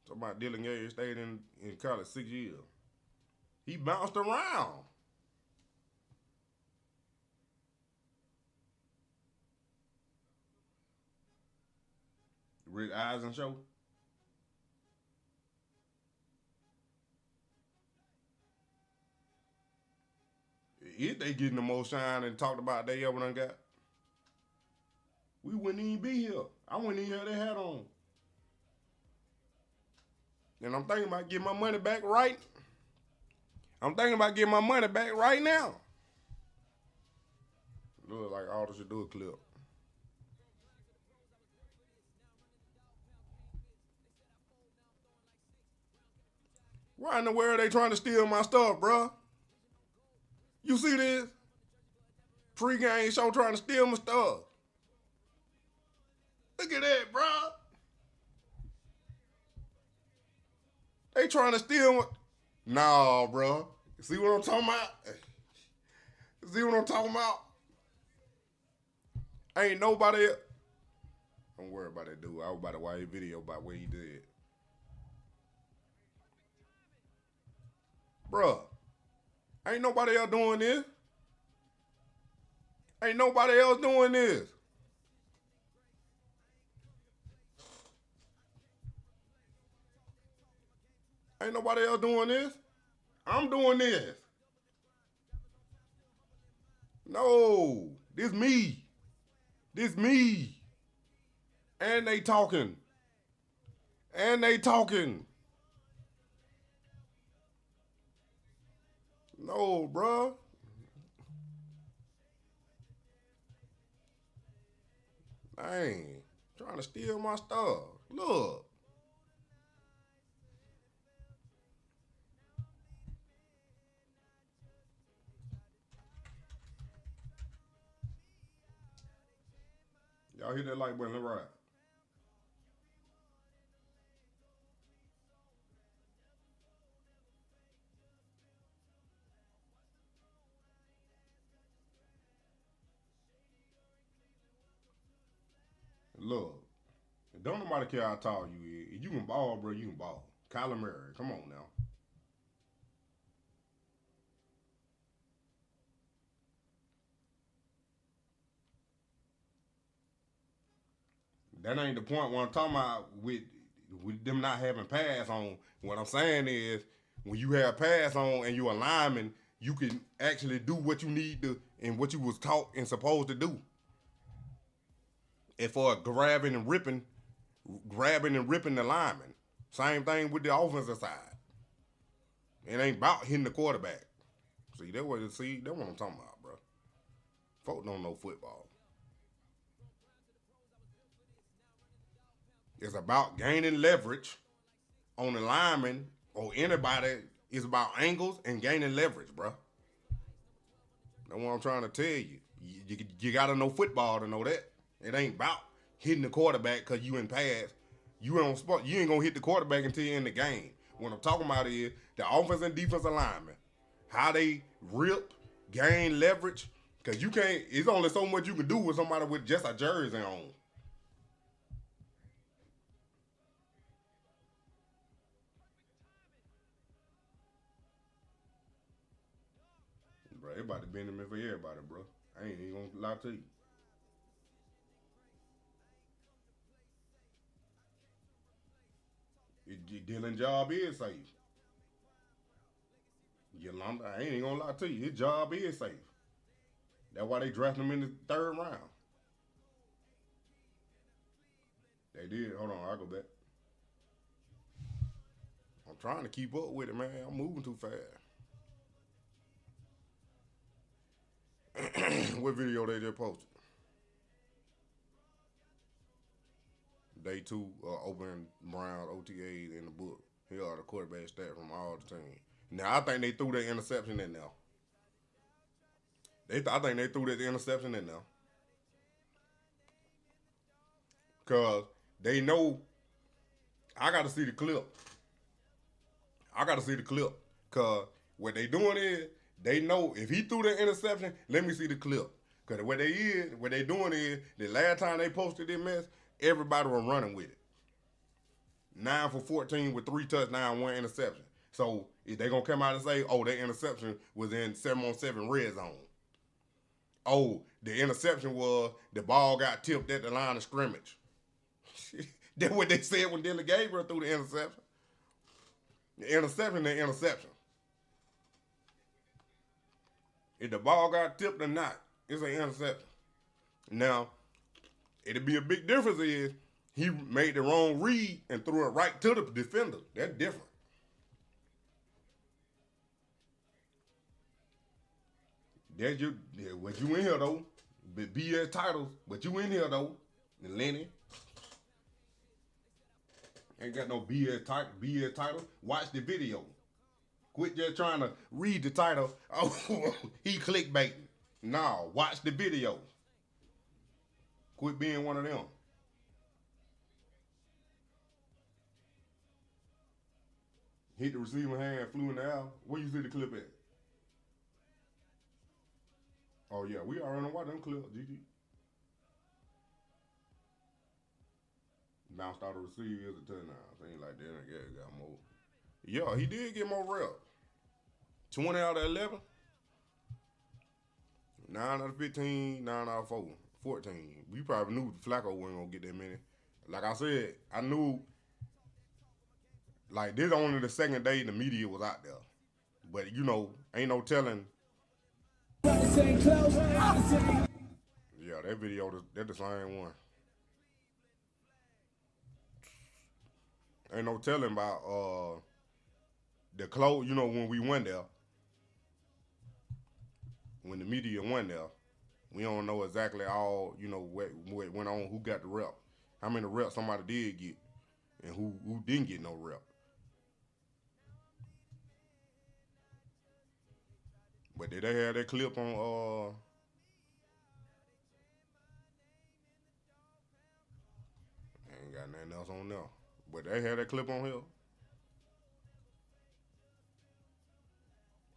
Talking about Dylan Gage stayed in college 6 years. He bounced around. Rick Eisen show. If they getting the most shine and talked about they ever done got, we wouldn't even be here. I wouldn't even have that hat on. And I'm thinking about getting my money back right. I'm thinking about getting my money back right now. Look like all this should do a clip. Why in the world are they trying to steal my stuff, bruh? You see this? Pre-game show trying to steal my stuff. Look at that, bruh. They trying to steal my... Nah, bruh. See what I'm talking about? See what I'm talking about? Ain't nobody... Don't worry about that dude. I was about to watch a video about what he did. Bruh. Ain't nobody else doing this. Ain't nobody else doing this. Ain't nobody else doing this. I'm doing this. No, this me. This me. And they talking. And they talking. No, bruh. Dang. Trying to steal my stuff. Look. Y'all hit that like button, let's ride. Look, don't nobody care how tall you is. If you can ball, bro, you can ball. Kyler Murray, come on now. That ain't the point. What I'm talking about with them not having pass on. What I'm saying is, when you have pass on and you're a lineman, you can actually do what you need to and what you was taught and supposed to do. And for grabbing and ripping the lineman. Same thing with the offensive side. It ain't about hitting the quarterback. That's what I'm talking about, bro. Folks don't know football. It's about gaining leverage on the lineman or anybody. It's about angles and gaining leverage, bro. That's what I'm trying to tell you. You got to know football to know that. It ain't about hitting the quarterback because you in pass. You ain't going to hit the quarterback until you're in the game. What I'm talking about is the offense and defensive linemen. How they rip, gain leverage. Because you can't, it's only so much you can do with somebody with just a jersey on. Bro, everybody been in me for everybody, bro. I ain't even gonna lie to you. Dylan's job is safe. Yolanda, I ain't even gonna lie to you. His job is safe. That's why they drafted him in the 3rd round. They did. Hold on, I'll go back. I'm trying to keep up with it, man. I'm moving too fast. What video they just posted? Day 2 open Browns OTAs in the book. Here are the quarterback stats from all the teams. Now, I think they threw that interception in there. I think they threw that interception in there. Because they know I got to see the clip. Because what they doing is, they know if he threw the interception, let me see the clip. Because what they doing is, the last time they posted this mess, everybody was running with it. 9 for 14 with 3 touchdowns, 1 interception. So if they going to come out and say, oh, that interception was in 7-on-7 red zone. Oh, the interception was the ball got tipped at the line of scrimmage. That's what they said when Dylan Gabriel threw the interception. The interception. If the ball got tipped or not, it's an interception. Now, it'd be a big difference is he made the wrong read and threw it right to the defender. That's different. That's what you in here though. BS titles, but you in here though. And Lenny. Ain't got no BS title. Watch the video. Quit just trying to read the title. Oh, he clickbaiting. No, watch the video. Quit being one of them. Hit the receiving hand, flew in the air. Where you see the clip at? Oh yeah, we already know why them clips, GG. Bounced out the receiver as a touchdown. Things like that. I guess got more. Yeah, he did get more reps. 20 out of 11. 9 out of 15, 9 out of 14. We probably knew Flacco wasn't going to get that many. Like I said, I knew, like, this only the second day the media was out there. But, you know, ain't no telling. Yeah, that video, that's the same one. Ain't no telling about the close, you know, when we went there. When the media went there, we don't know exactly all, you know, what went on, who got the rep. How many reps somebody did get and who didn't get no rep. But did they have that clip on ain't got nothing else on there. But they had that clip on here.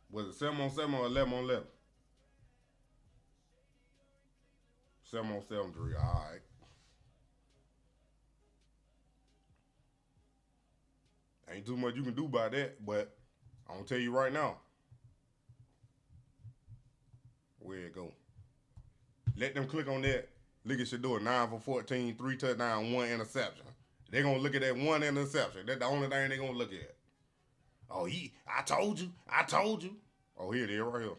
Was it 7-on-7 or 11-on-11? 7-on-7 3, all right. Ain't too much you can do about that, but I'm gonna tell you right now. Where it go? Let them click on that. Look at Shedeur, 9 for 14, 3 touchdowns, 1 interception. They're gonna look at that 1 interception. That's the only thing they're gonna look at. Oh, I told you. Oh, here it is right here.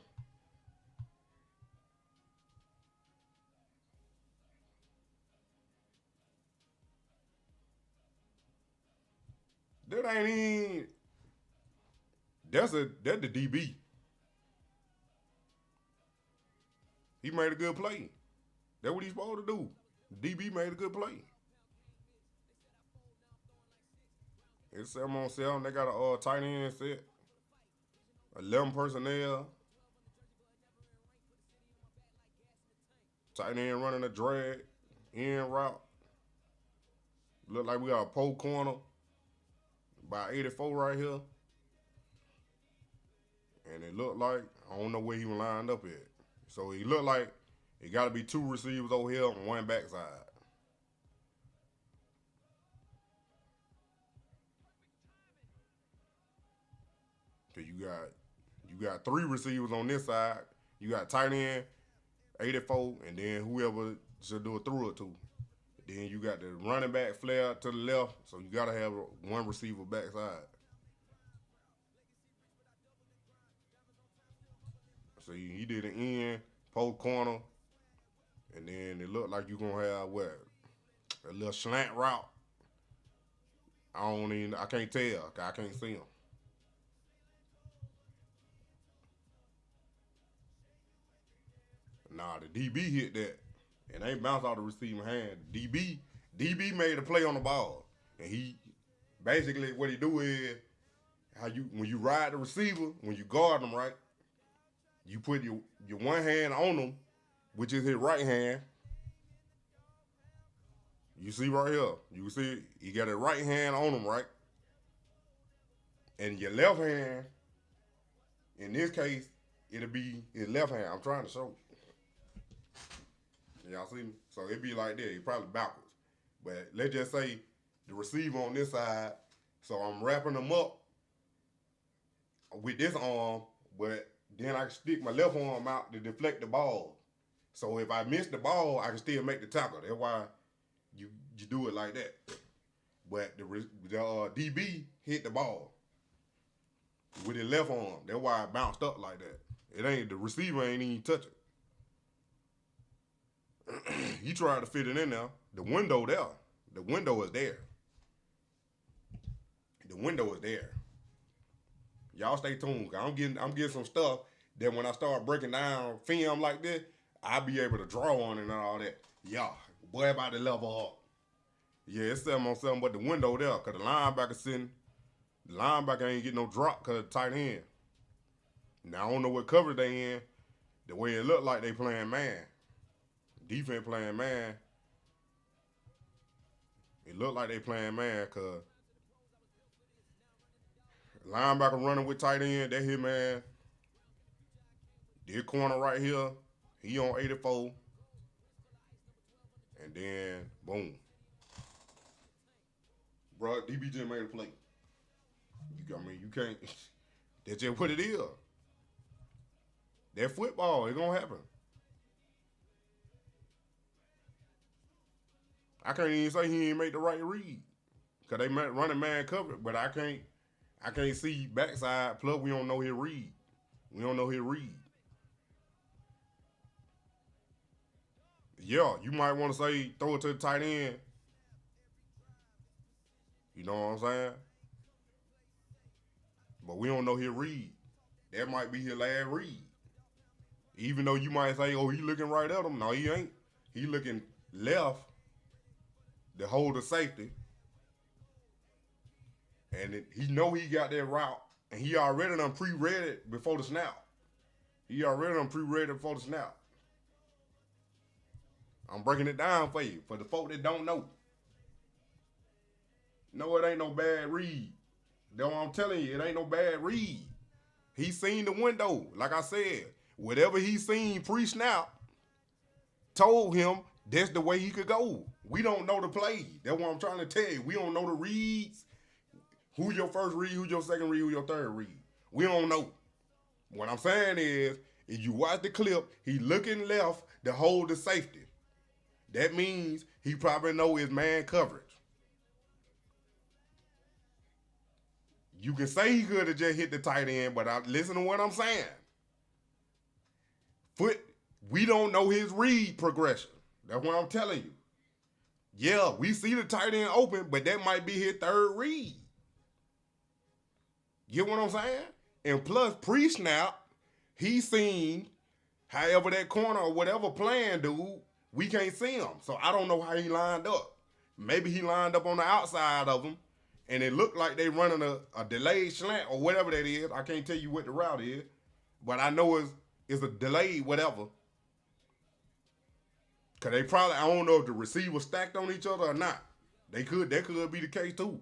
That ain't even, that's the DB. He made a good play. That's what he's supposed to do. DB made a good play. It's 7-on-7. They got a tight end set. 11 personnel. Tight end running a drag. End route. Look like we got a pole corner. About 84 right here. And it looked like, I don't know where he was lined up at. So he looked like it got to be 2 receivers over here and 1 backside. So you got 3 receivers on this side. You got tight end, 84, and then whoever Shedeur threw it to. Then you got the running back flare to the left, so you got to have 1 receiver backside. So he did an end, post corner, and then it looked like you're going to have, what, a little slant route. I can't tell, I can't see him. Nah, the DB hit that. And they bounced out the receiving hand. DB DB made a play on the ball, and he basically what he do is when you ride the receiver, when you guard them right, you put your one hand on him, which is his right hand. You see right here, you see he got his right hand on him, right, and your left hand. In this case, it'll be his left hand. I'm trying to show you. Y'all see me? So it'd be like that. It's probably backwards. But let's just say the receiver on this side. So I'm wrapping them up with this arm, but then I can stick my left arm out to deflect the ball. So if I miss the ball, I can still make the tackle. That's why you do it like that. But the DB hit the ball with his left arm. That's why it bounced up like that. The receiver ain't even touch it. He tried to fit it in there. The window there. The window is there. The window is there. Y'all stay tuned. I'm getting some stuff that when I start breaking down film like this, I'll be able to draw on it and all that. Yeah, boy, about to level up. Yeah, it's 7-on-7, but the window there, because the linebacker sitting. The linebacker ain't getting no drop because of the tight end. Now, I don't know what coverage they in. The way it look like they playing man. Defense playing man. It look like they playing man because linebacker running with tight end, that hit man. This corner right here, he on 84. And then, boom. Bro, DB just made a play. You can't. That's just what it is. That football, it's gonna happen. I can't even say he ain't make the right read, cause they running man covered, but I can't see backside. Plus, we don't know his read. We don't know his read. Yeah, you might want to say throw it to the tight end. You know what I'm saying? But we don't know his read. That might be his last read. Even though you might say, oh, he looking right at him. No, he ain't. He looking left to hold the safety. And he know he got that route. And he already done pre-read it before the snap. He already done pre-read it before the snap. I'm breaking it down for you, for the folk that don't know. No, it ain't no bad read. That's what I'm telling you. It ain't no bad read. He seen the window. Like I said, whatever he seen pre-snap told him that's the way he could go. We don't know the play. That's what I'm trying to tell you. We don't know the reads. Who your first read, who your second read, who your third read. We don't know. What I'm saying is, if you watch the clip, he looking left to hold the safety. That means he probably know his man coverage. You can say he could have just hit the tight end, but listen to what I'm saying. We don't know his read progression. That's what I'm telling you. Yeah, we see the tight end open, but that might be his third read. Get what I'm saying? And plus, pre-snap, he seen however that corner or whatever playing, dude, we can't see him. So I don't know how he lined up. Maybe he lined up on the outside of him, and it looked like they running a delayed slant or whatever that is. I can't tell you what the route is, but I know it's a delayed whatever. Cause they probably, I don't know if the receivers stacked on each other or not. That could be the case too.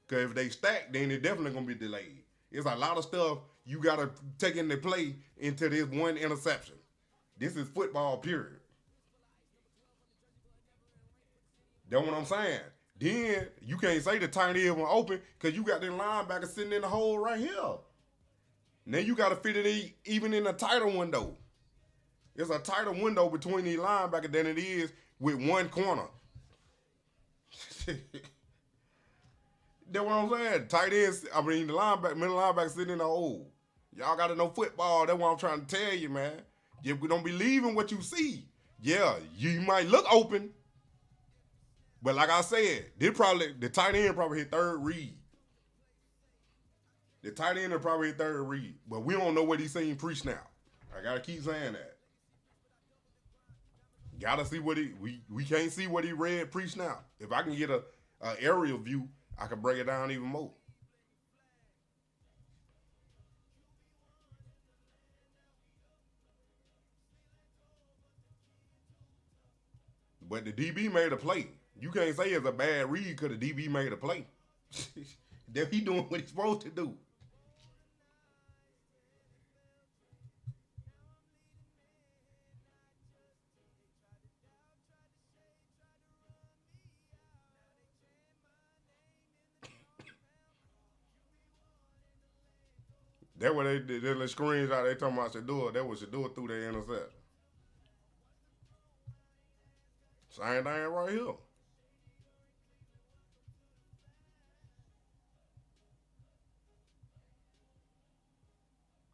Cause if they stack, then it's definitely gonna be delayed. It's a lot of stuff you gotta take into play into this one interception. This is football, period. That's what I'm saying. Then you can't say the tight end was open because you got the linebacker sitting in the hole right here. Now you got to fit it even in a tighter window. It's a tighter window between the linebacker than it is with one corner. That's what I'm saying. Tight ends, the middle linebacker sitting in the hole. Y'all got to know football. That's what I'm trying to tell you, man. You don't believe in what you see. Yeah, you might look open. But like I said, the tight end probably hit third read. The tight end probably hit third read. But we don't know what he's seen pre-snap. I got to keep saying that. Gotta see what we can't see what he read pre-snap. If I can get a aerial view, I can break it down even more. But the DB made a play. You can't say it's a bad read because the DB made a play. That he doing what he's supposed to do. That what they did. The screens out. They talking about Shedeur. That was Shedeur through their interception. Same thing right here.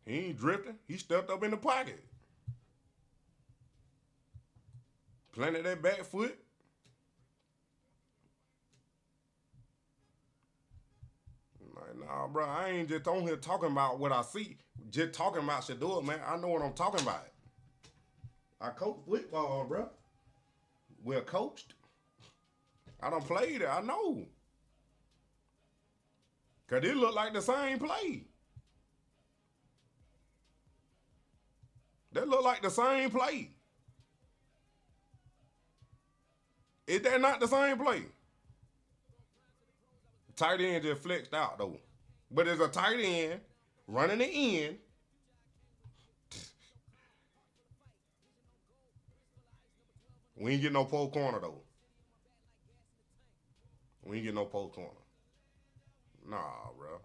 He ain't drifting. He stepped up in the pocket. Planted that back foot. Like, nah, bro, I ain't just on here talking about what I see. Just talking about Shedeur, man. I know what I'm talking about. I coach football, bro. Well coached. I done played it. I know. Because it look like the same play. That look like the same play. Is that not the same play? Tight end just flexed out, though. But there's a tight end running the end. We ain't get no post corner, though. We ain't get no post corner. Nah, bro.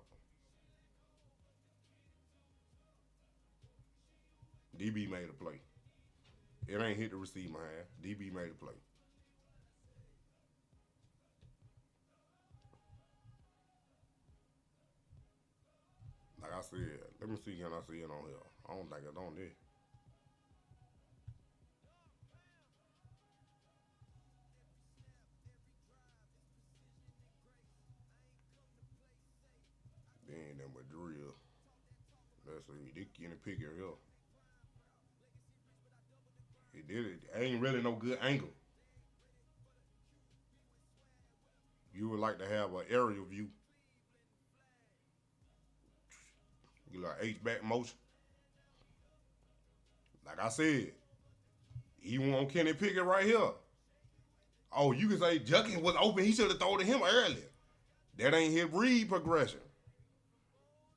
DB made a play. It ain't hit the receiver hand. DB made a play. Like I said, let me see, can I see it on here? I don't think it's on there. Then them with drill. Let's see, they getting pick here. He did it. Ain't really no good angle. You would like to have an aerial view. You like H-back motion. Like I said, he want Kenny Pickett right here. Oh, you can say Juckins was open. He should have thrown to him earlier. That ain't his read progression.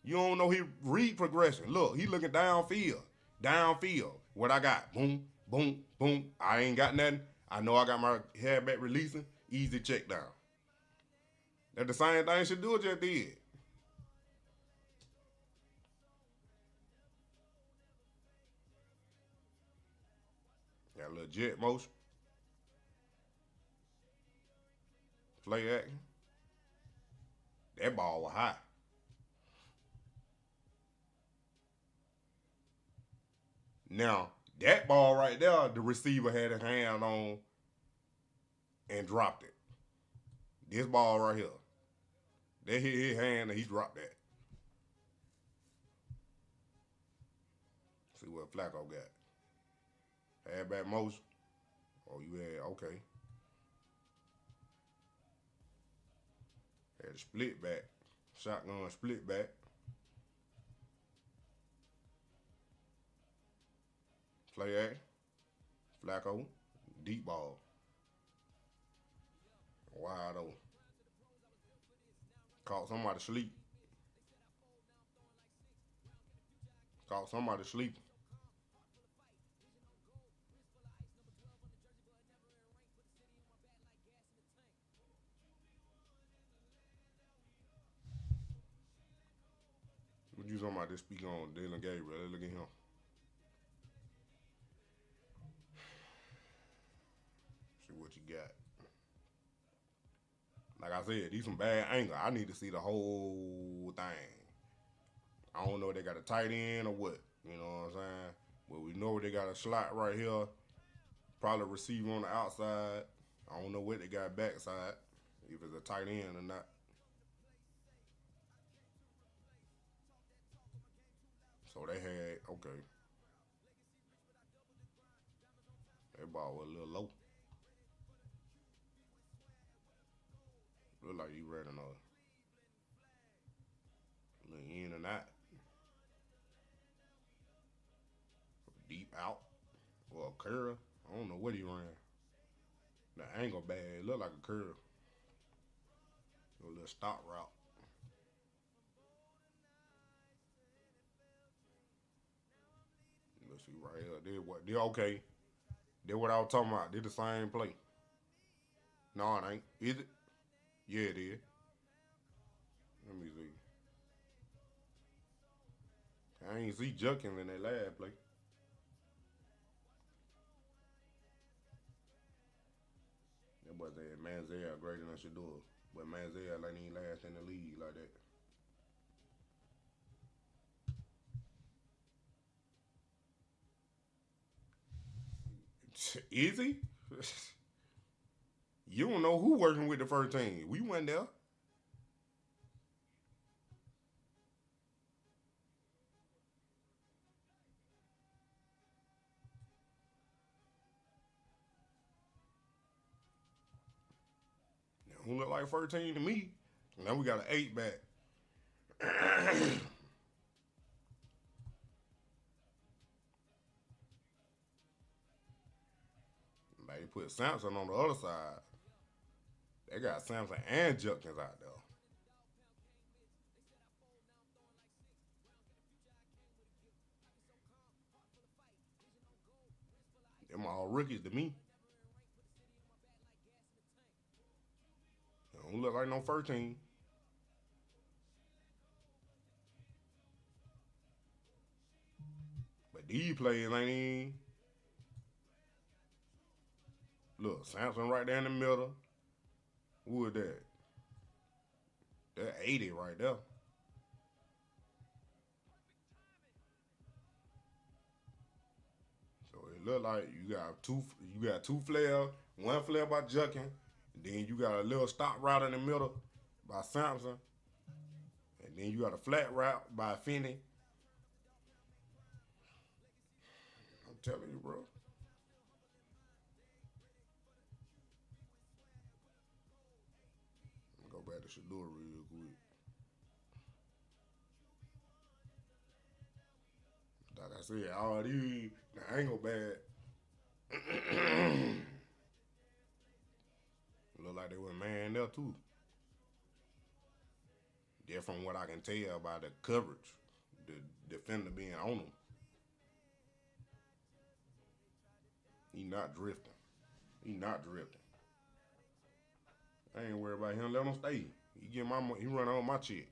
You don't know his read progression. Look, he looking downfield. Downfield. What I got? Boom, boom, boom. I ain't got nothing. I know I got my head back releasing. Easy check down. That's the same thing Shedeur just did. Got a little jet motion. Play action. That ball was high. Now, that ball right there, the receiver had a hand on and dropped it. This ball right here. They hit his hand and he dropped that. See what Flacco got. Halfback motion. Oh, you had, okay. Had a split back. Shotgun split back. Play action. Flacco. Deep ball. Wide open. Caught somebody sleep. Caught somebody sleeping. What you talking about this speak on Dylan Gabriel? Look at him. See what you got. Like I said, these some bad angle. I need to see the whole thing. I don't know if they got a tight end or what. You know what I'm saying? But we know they got a slot right here. Probably a receiver on the outside. I don't know what they got backside. If it's a tight end or not. So they had, okay. That ball was a little low. Look like he ran a little in and out. Deep out. Or a curl. I don't know what he ran. The angle bad. It looked like a curl. A little stop route. Let's see right here. Did okay. Did what I was talking about. Did the same play. No, it ain't. Is it? Yeah, it is. Let me see. I ain't see Junkins in that last play. That boy said Manziel greater than Shedeur. But Manziel ain't even last in the league like that. Is he? You don't know who working with the first team. We went there. Who look like 13 to me? Now we got an 8 back. They put Sampson on the other side. They got Sampson and Junkins out there. Them all rookies to me. They don't look like no 13. But these players ain't even. Look, Sampson right there in the middle. Who is that? That 80 right there. So it look like you got two flares, one flare by Junkins, and then you got a little stop route in the middle by Sampson, and then you got a flat route by Finney. I'm telling you, bro. Go back to Shedeur real quick. Like I said, all these, the angle bad. Look like they were man there too. They're from what I can tell by the coverage, the defender being on them. He not drifting. He not drifting. I ain't worried about him. Let him stay. He run on my check.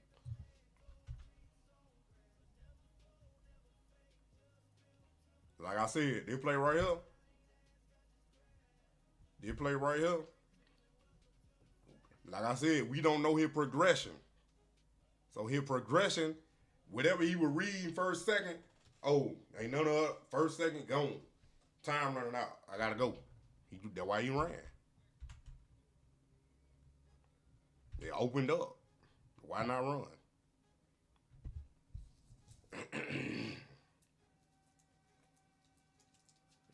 Like I said, they play right here. They play right here. Like I said, we don't know his progression. So his progression, whatever he was reading first, second, oh, ain't none of it. First, second, gone. Time running out. I gotta go. That's why he ran. They opened up. Why not run?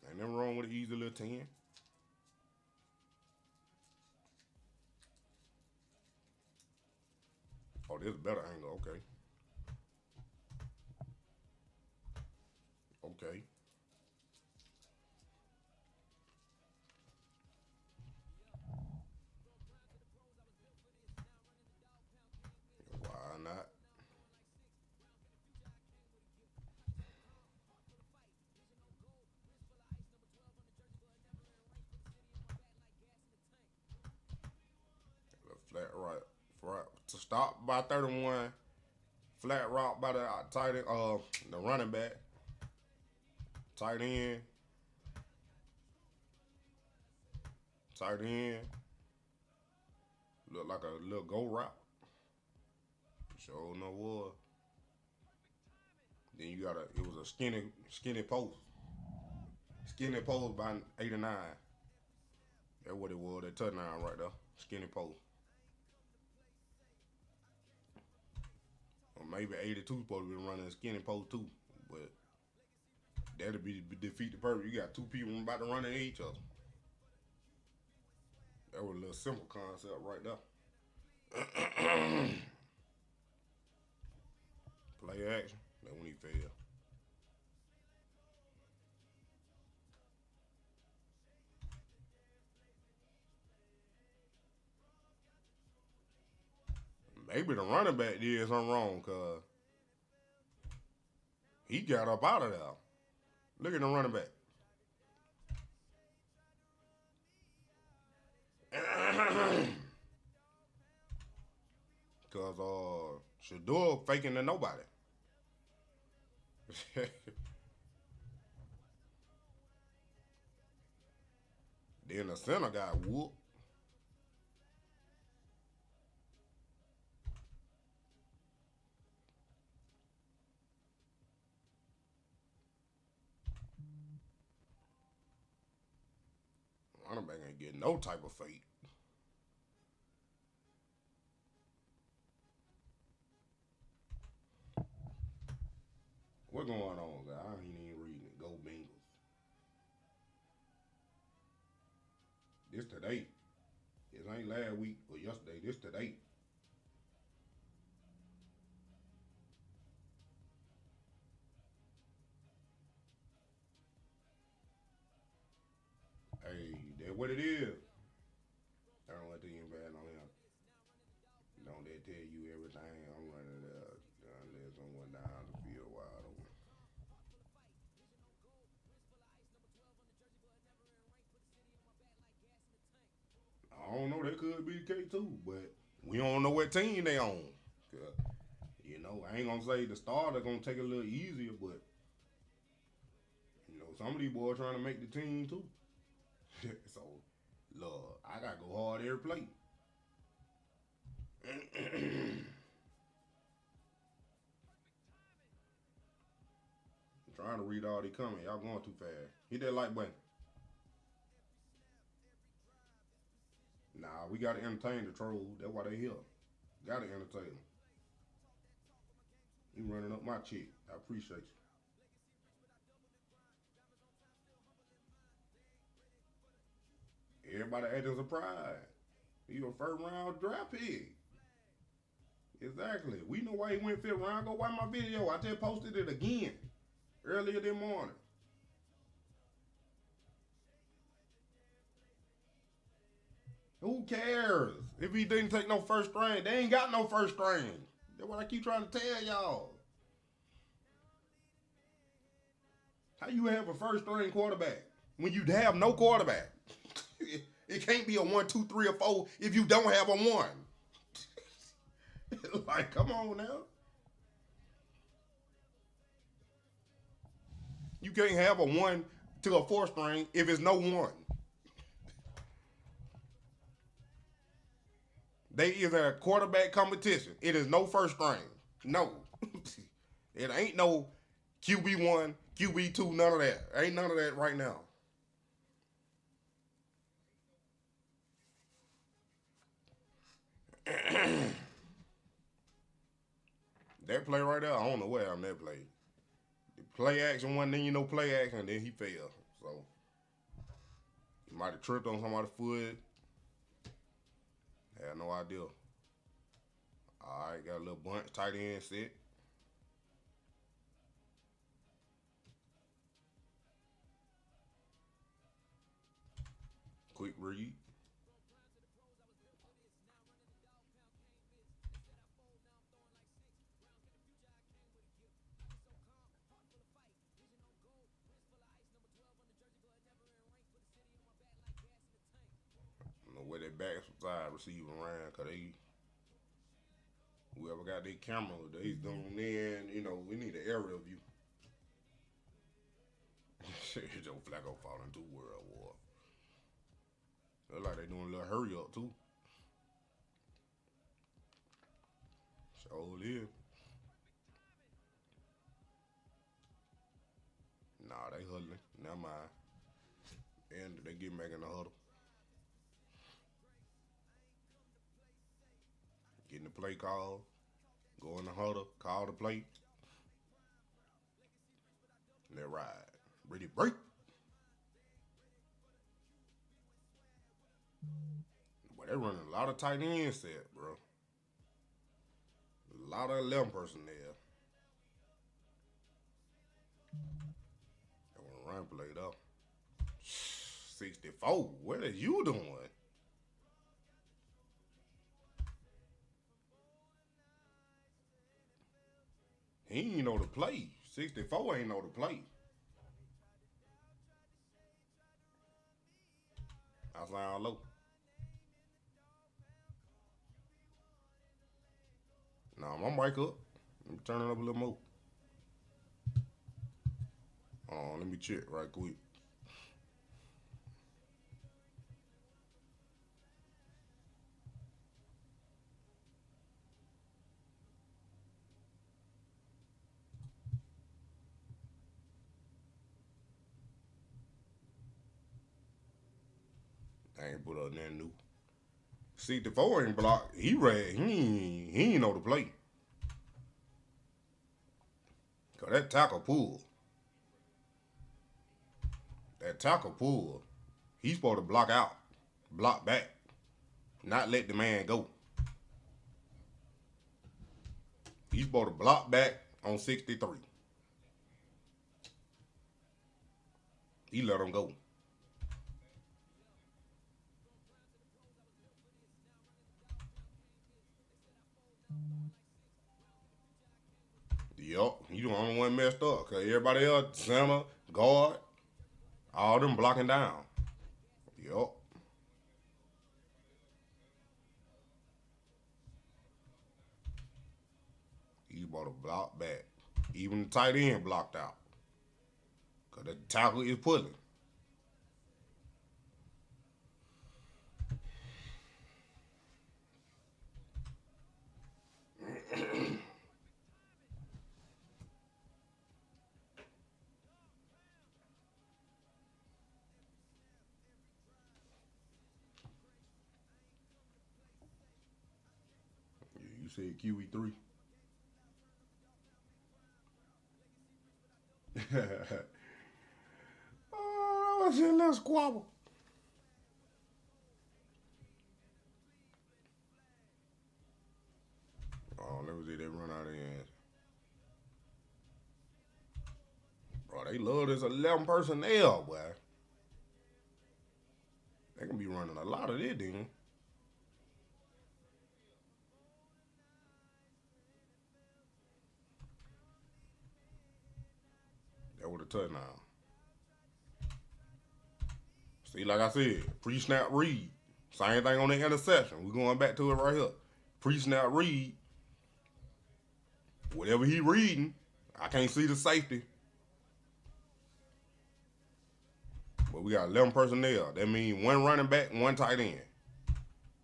Ain't nothing wrong with an easy little 10. Oh, there's a better angle. Okay. Okay. Why not? Flat right to stop by 31. Flat route by the tight end, the running back. Tight end. Tight end. Look like a little go route. Sure no was. Then you it was a skinny post. Skinny post by 89. That's what it was, that touchdown right there. Skinny post. Or maybe 82 supposed to be running a skinny post too, but That'll be defeat the purpose. You got two people about to run into each other. That was a little simple concept right there. Play action. That when he failed. Maybe the running back did something wrong, cause he got up out of there. Look at the running back. Cause Shedeur faking to nobody. Then the center got whooped. Running back ain't getting no type of fate. What's going on, guys? I ain't even reading it. Go Bengals. This today. This ain't last week or yesterday. This today. Hey, that's what it is. I don't let the bad on him. Don't they tell you everything? I'm running unless someone down the field wide open. I don't know. That could be the case too, but we don't know what team they on. You know, I ain't gonna say the starter gonna take it a little easier, but you know, some of these boys trying to make the team too. So, look, I gotta go hard every play. I'm trying to read all they coming. Y'all going too fast. Hit that like button. Nah, we gotta entertain the trolls. That's why they here. Gotta entertain them. You running up my cheek. I appreciate you. Everybody acting surprised. You a first round draft pick. Exactly. We know why he went 5th round. Go watch my video. I just posted it again earlier this morning. Who cares if he didn't take no first string? They ain't got no first string. That's what I keep trying to tell y'all. How you have a first string quarterback when you have no quarterback? It can't be a 1, 2, 3, or 4 if you don't have a 1. Like, come on now. You can't have a 1 to a 4 string if it's no 1. They is a quarterback competition. It is no first string. No. It ain't no QB1, QB2, none of that. Ain't none of that right now. That play right there, I don't know where I'm that play. The play action one, then you know play action, then he fell. So he might have tripped on somebody's foot. Had no idea. All right, got a little bunch, tight end set. Quick read. Where their backside receiver around, cause whoever got their camera, they zoom in. You know, we need an aerial view. Joe Flacco falling into World War. Look like they doing a little hurry up too. Sure is. Nah, they huddling. Never mind. And they get back in the huddle. Getting the play call, go in the huddle, call the play, and they ride. Ready, break. But they running a lot of tight end set, bro. A lot of 11 personnel. That one run play though. 64. What are you doing? He ain't know the play. 64 ain't know the play. Outside low. Nah, my mic up. Let me turn it up a little more. Let me check right quick. I ain't put up nothing new. 64 ain't blocked. He read. He ain't know the play. Cause that tackle pull. That tackle pull. He's supposed to block out, block back, not let the man go. He's supposed to block back on 63. He let him go. Yup, he the only one messed up. Cause everybody else, center, guard, all them blocking down. Yup. He about to block back. Even the tight end blocked out. Cause the tackle is pulling. You said QE3. Oh, that was a little squabble. Oh, let me see they run out of here. Bro, they love this 11 personnel, boy. They can be running a lot of this, then. That was a touchdown. See, like I said, pre-snap read. Same thing on the interception. We're going back to it right here. Pre-snap read. Whatever he reading, I can't see the safety. But we got 11 personnel. That means one running back, one tight end.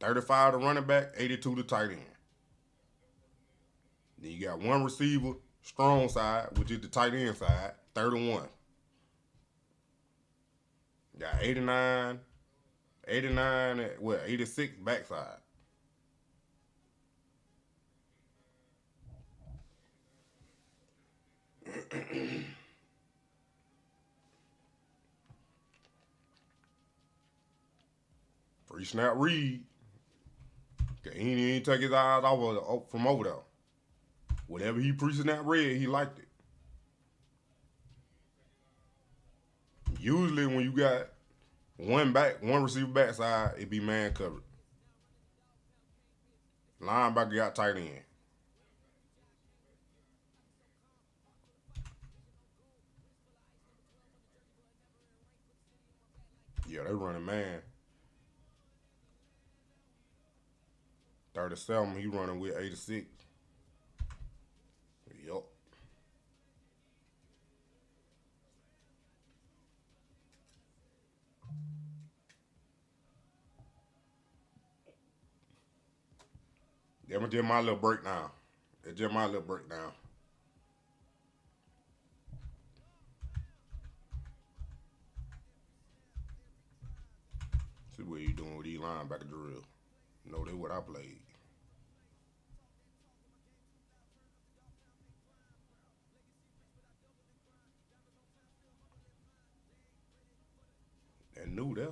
35 to running back, 82 to tight end. Then you got one receiver, strong side, which is the tight end side, 31. Got 89, 86 backside. Free snap read. He didn't take his eyes off from over there. Whatever he pre-snap read, he liked it. Usually when you got one receiver backside, it be man covered. Linebacker got tight end. Yeah, they running man. 37, he running with 86. Yup. That was just my little breakdown. It's just my little breakdown. See what you doing with these linebacker drill. No, that's what I played. knew that.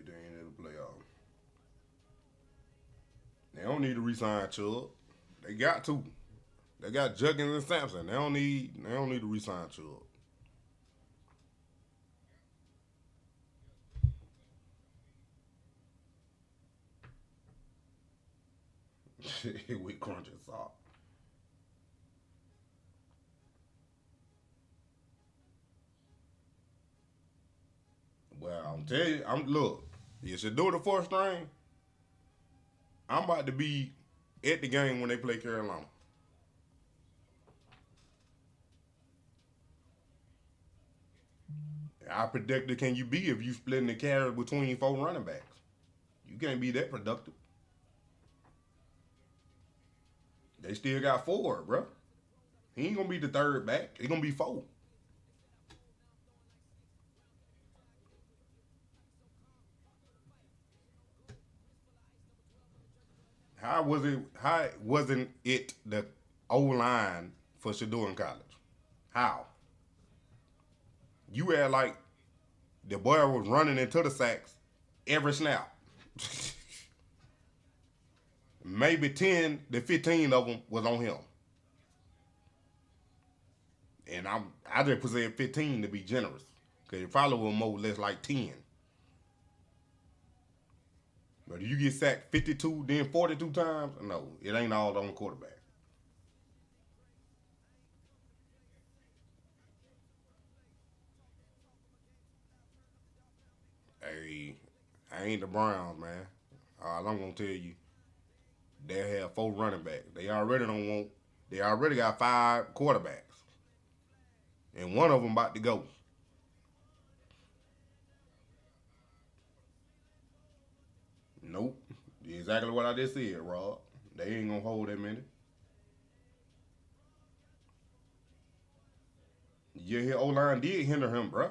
They ain't in the playoff. They don't need to resign Chubb. They got to. They got Juggins and Sampson. They don't need to resign Chubb. With crunching salt. Well, I'm telling you, look, you should do the 4th string. I'm about to be at the game when they play Carolina. How productive can you be if you splitting the carry between 4 running backs? You can't be that productive. They still got 4, bro. He ain't gonna be the 3rd back. He gonna be 4. How wasn't it the O-line for Shedeur in college? How? You had like the boy was running into the sacks every snap. Maybe 10 to 15 of them was on him. And I just said 15 to be generous. Because it probably was more or less like 10. But if you get sacked 52, then 42 times, no, it ain't all on the quarterback. Hey, I ain't the Browns, man. All I'm gonna tell you, they have 4 running backs. They already got 5 quarterbacks. And one of them about to go. Nope. Exactly what I just said, Rob. They ain't gonna hold that many. Yeah, his O-line did hinder him, bruh.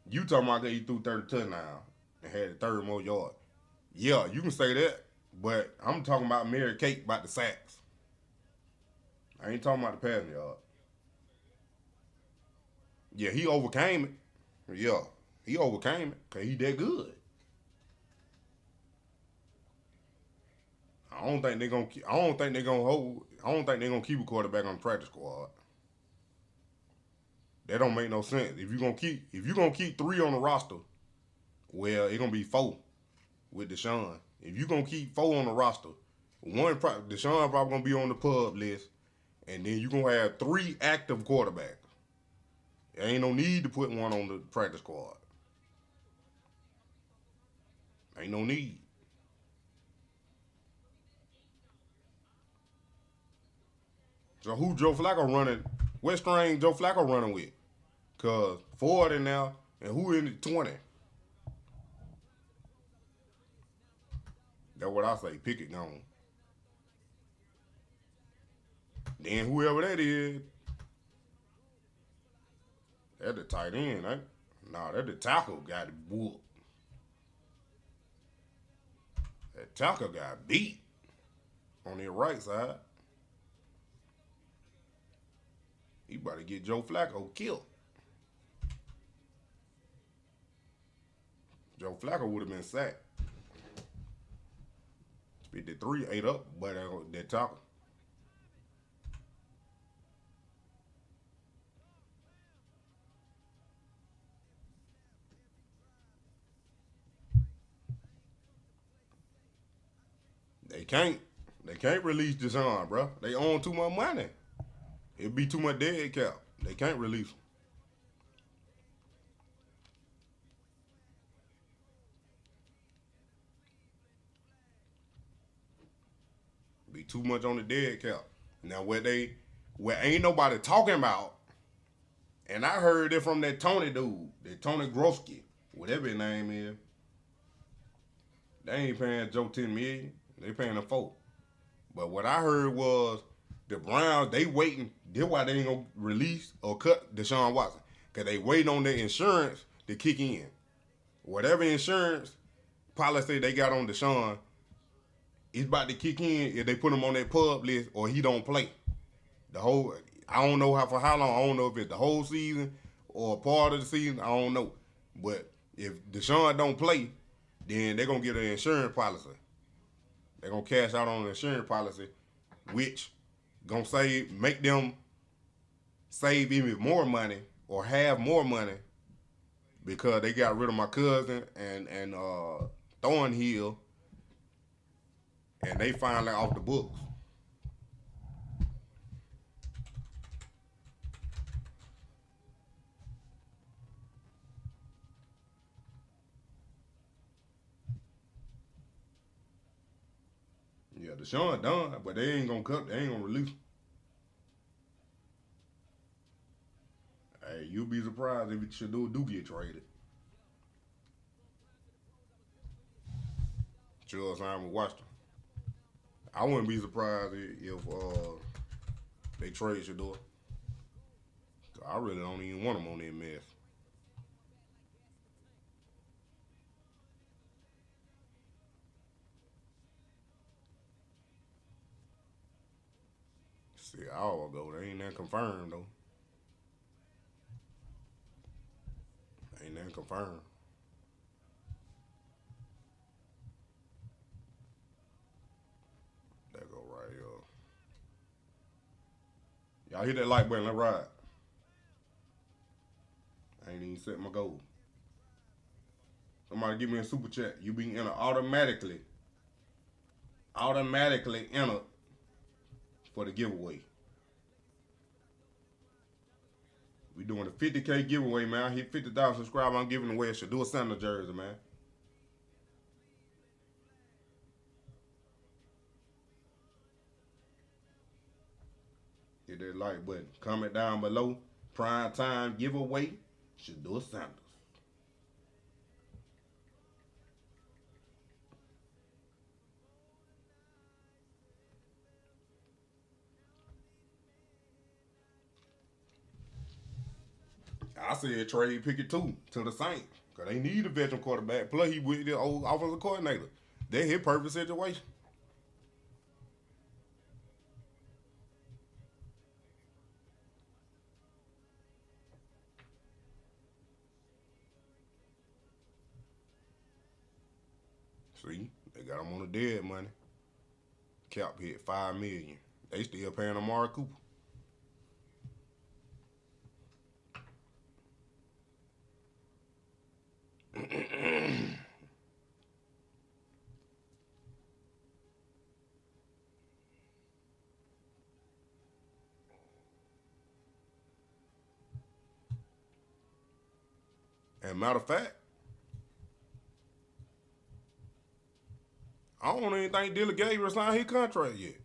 You talking about that he threw 30 touchdowns and had 30 more yards. Yeah, you can say that, but I'm talking about Mary Kate about the sacks. I ain't talking about the passing yard. Yeah, he overcame it. Yeah, he overcame it because he that good. I don't think they're gonna keep a quarterback on the practice squad. That don't make no sense. If you're gonna keep 3 on the roster, well, it's gonna be 4 with Deshaun. If you're gonna keep 4 on the roster, Deshaun probably gonna be on the pub list, and then you're gonna have 3 active quarterbacks. There ain't no need to put one on the practice squad. Ain't no need. So who Joe Flacco running? What string Joe Flacco running with? Cause 40 now, and who in the 20? That's what I say. Pickett gone. Then whoever that is, that's the tight end, right? Nah, that's the tackle got whooped. That tackle got beat on the right side. He about to get Joe Flacco killed. Joe Flacco would have been sacked. 53 ate up, but that tackle. They can't release Deshaun, bro. They own too much money. It'd be too much dead cap. They can't release him. Be too much on the dead cap. Now what ain't nobody talking about, and I heard it from that Tony dude, that Tony Groski, whatever his name is. They ain't paying Joe $10 million. They paying him $4 million. But what I heard was the Browns, they waiting. That's why they ain't gonna release or cut Deshaun Watson. Cause they waiting on their insurance to kick in. Whatever insurance policy they got on Deshaun, it's about to kick in if they put him on that pub list or he don't play. I don't know for how long. I don't know if it's the whole season or part of the season. I don't know. But if Deshaun don't play, then they're gonna get an insurance policy. They're gonna cash out on the insurance policy, which gonna make them save even more money or have more money because they got rid of my cousin and Thornhill, and they finally off the books. Yeah, Deshaun done, but they ain't gonna cut. They ain't gonna release him. Hey, you'll be surprised if Shedeur do get traded. Shedeur Sanders with Washington. I wouldn't be surprised if they trade Shedeur. I really don't even want him on that mess. See, I'll go. They ain't that confirmed though. Ain't that confirmed. That go right here. Y'all hit that like button. Let's ride. I ain't even set my goal. Somebody give me a super chat. You being entered automatically entered for the giveaway. We doing a 50K giveaway, man. I hit 50,000 subscribers. I'm giving away a Shedeur Sanders jersey, man. Hit that like button. Comment down below. Prime time giveaway. Shedeur Sanders. I said trade Pickett too to the Saints because they need a veteran quarterback. Plus he with the old offensive coordinator. They're his perfect situation. See, they got him on the dead money. Cap hit $5 million. They still paying Amari Cooper. And matter of fact, I don't even think Dylan Gabriel signed his contract yet.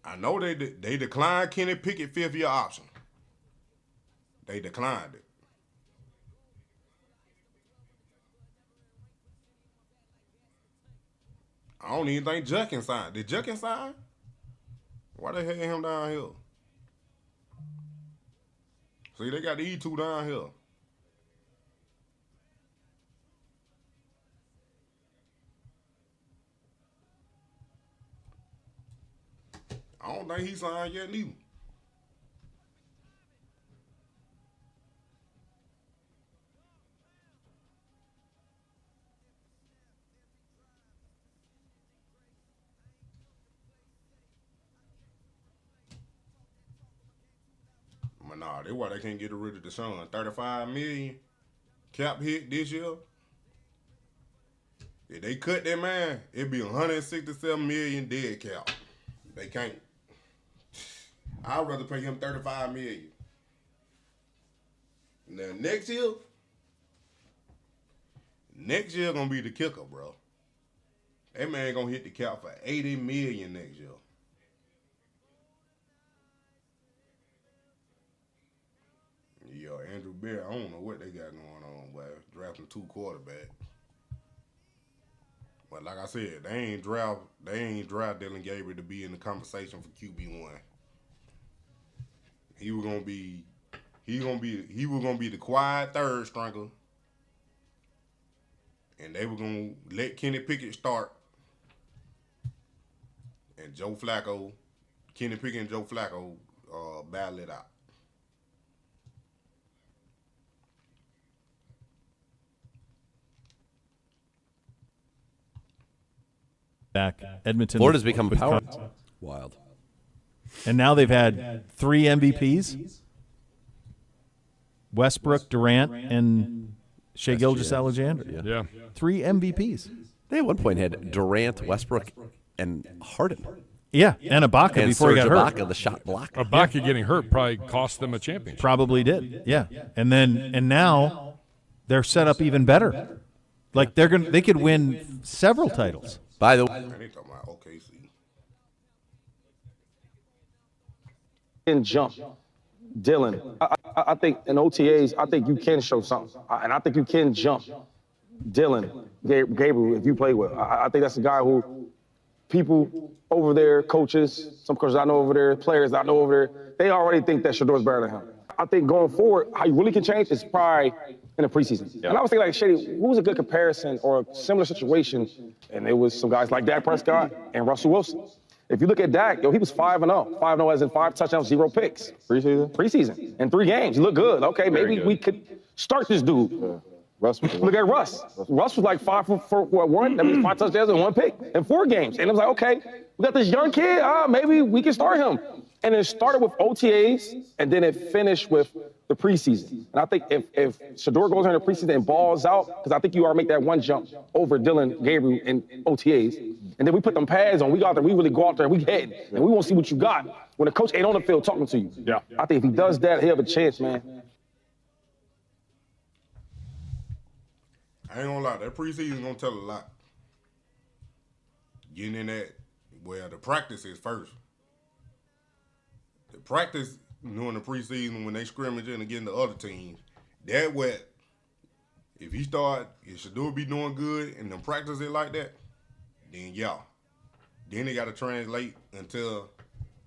I know they declined Kenny Pickett 5th-year option. They declined it. I don't even think Juckins signed. Did Juckins sign? Why they had him down here? See, they got the E2 down here. I don't think he signed yet neither. But nah, that's why they can't get rid of Deshaun. $35 million cap hit this year. If they cut that man, it'd be $167 million dead cap. They can't. I'd rather pay him $35 million. Now next year gonna be the kicker, bro. That man gonna hit the cap for $80 million next year. Yeah, Andrew Bear, I don't know what they got going on, but drafting 2 quarterbacks. But like I said, they ain't draft Dylan Gabriel to be in the conversation for QB1. He was gonna be the quiet third stringer, and they were gonna let Kenny Pickett start, and Kenny Pickett and Joe Flacco battle it out. Back Edmonton. Florida's become power. Wild. And now they've had 3 MVPs. Westbrook, Durant, and Shai Gilgeous-Alexander. Yeah. 3 MVPs. They at one point had Durant, Westbrook, and Harden. Yeah, and Ibaka And before he got Serge hurt. Ibaka, the shot blocker. Ibaka getting hurt probably cost them a championship. Probably did. Yeah. And now they're set up even better. Like they could win several titles. By the way, They talking about OKC. Can jump. Dylan, I think in OTAs, I think you can show something. And I think you can jump. Dylan, Gabriel, if you play well. I think that's a guy who people over there, coaches, some coaches I know over there, players I know over there, they already think that Shedeur's better than him. I think going forward, how you really can change is probably in the preseason. Yeah. And I was thinking, like, Shady, who's a good comparison or a similar situation? And it was some guys like Dak Prescott and Russell Wilson. If you look at Dak, he was 5-0. 5-0 as in 5 touchdowns, 0 picks. Preseason. In 3 games. He looked good. Okay, maybe we could start this dude. Yeah. Look at Russ. Russ was like 5 for 1. That means 5 touchdowns and 1 pick in 4 games. And it was like, okay, we got this young kid. Maybe we can start him. And it started with OTAs, and then it finished with the preseason. And I think if Shedeur goes in the preseason and balls out, because I think you already make that one jump over Dylan Gabriel in OTAs, and then we put them pads on, we go out there, we really go out there, we head, and we want to see what you got when the coach ain't on the field talking to you. Yeah. I think if he does that, he'll have a chance, man. I ain't gonna lie, that preseason gonna tell a lot. Getting in that, well, the practice is first. The practice during the preseason when they scrimmaging against the other teams, that what, if Shedeur be doing good and them practice it like that, then yeah. Then they got to translate until,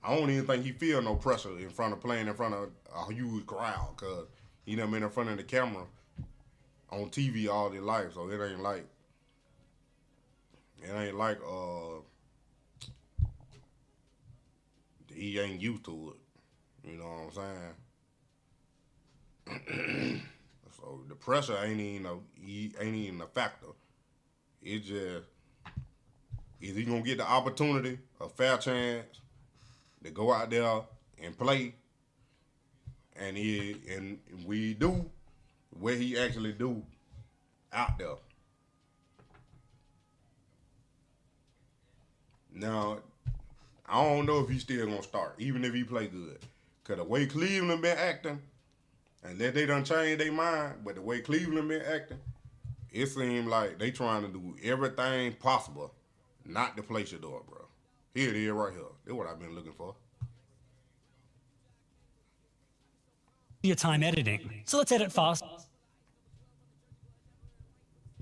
I don't even think he feel no pressure playing in front of a huge crowd, because he done been in front of the camera on TV all his life, so it ain't like he ain't used to it. You know what I'm saying? So the pressure ain't even a factor. It just, is he gonna get the opportunity, a fair chance, to go out there and play, and we do what he actually do out there. Now, I don't know if he's still gonna start, even if he play good. Cause the way Cleveland been acting, and that they done changed their mind, but the way Cleveland been acting, it seemed like they trying to do everything possible not to play Shedeur, bro. Here it is right here. That's what I've been looking for. Your time editing. So let's edit fast.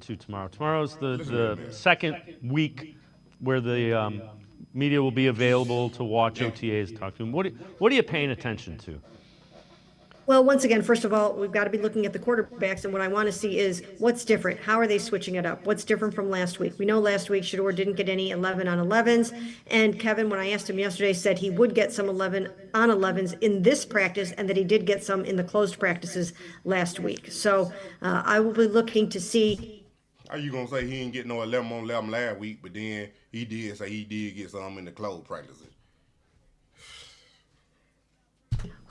To tomorrow. Tomorrow's the second week where the media will be available to watch OTAs, talk to them. What are you paying attention to? Well, once again, first of all, we've got to be looking at the quarterbacks, and what I want to see is what's different. How are they switching it up? What's different from last week? We know last week Shedeur didn't get any 11 on 11s, and Kevin, when I asked him yesterday, said he would get some 11 on 11s in this practice, and that he did get some in the closed practices last week. So I will be looking to see. How you gonna say he didn't get no 11 on 11 last week, but then he did say he did get some in the closed practices?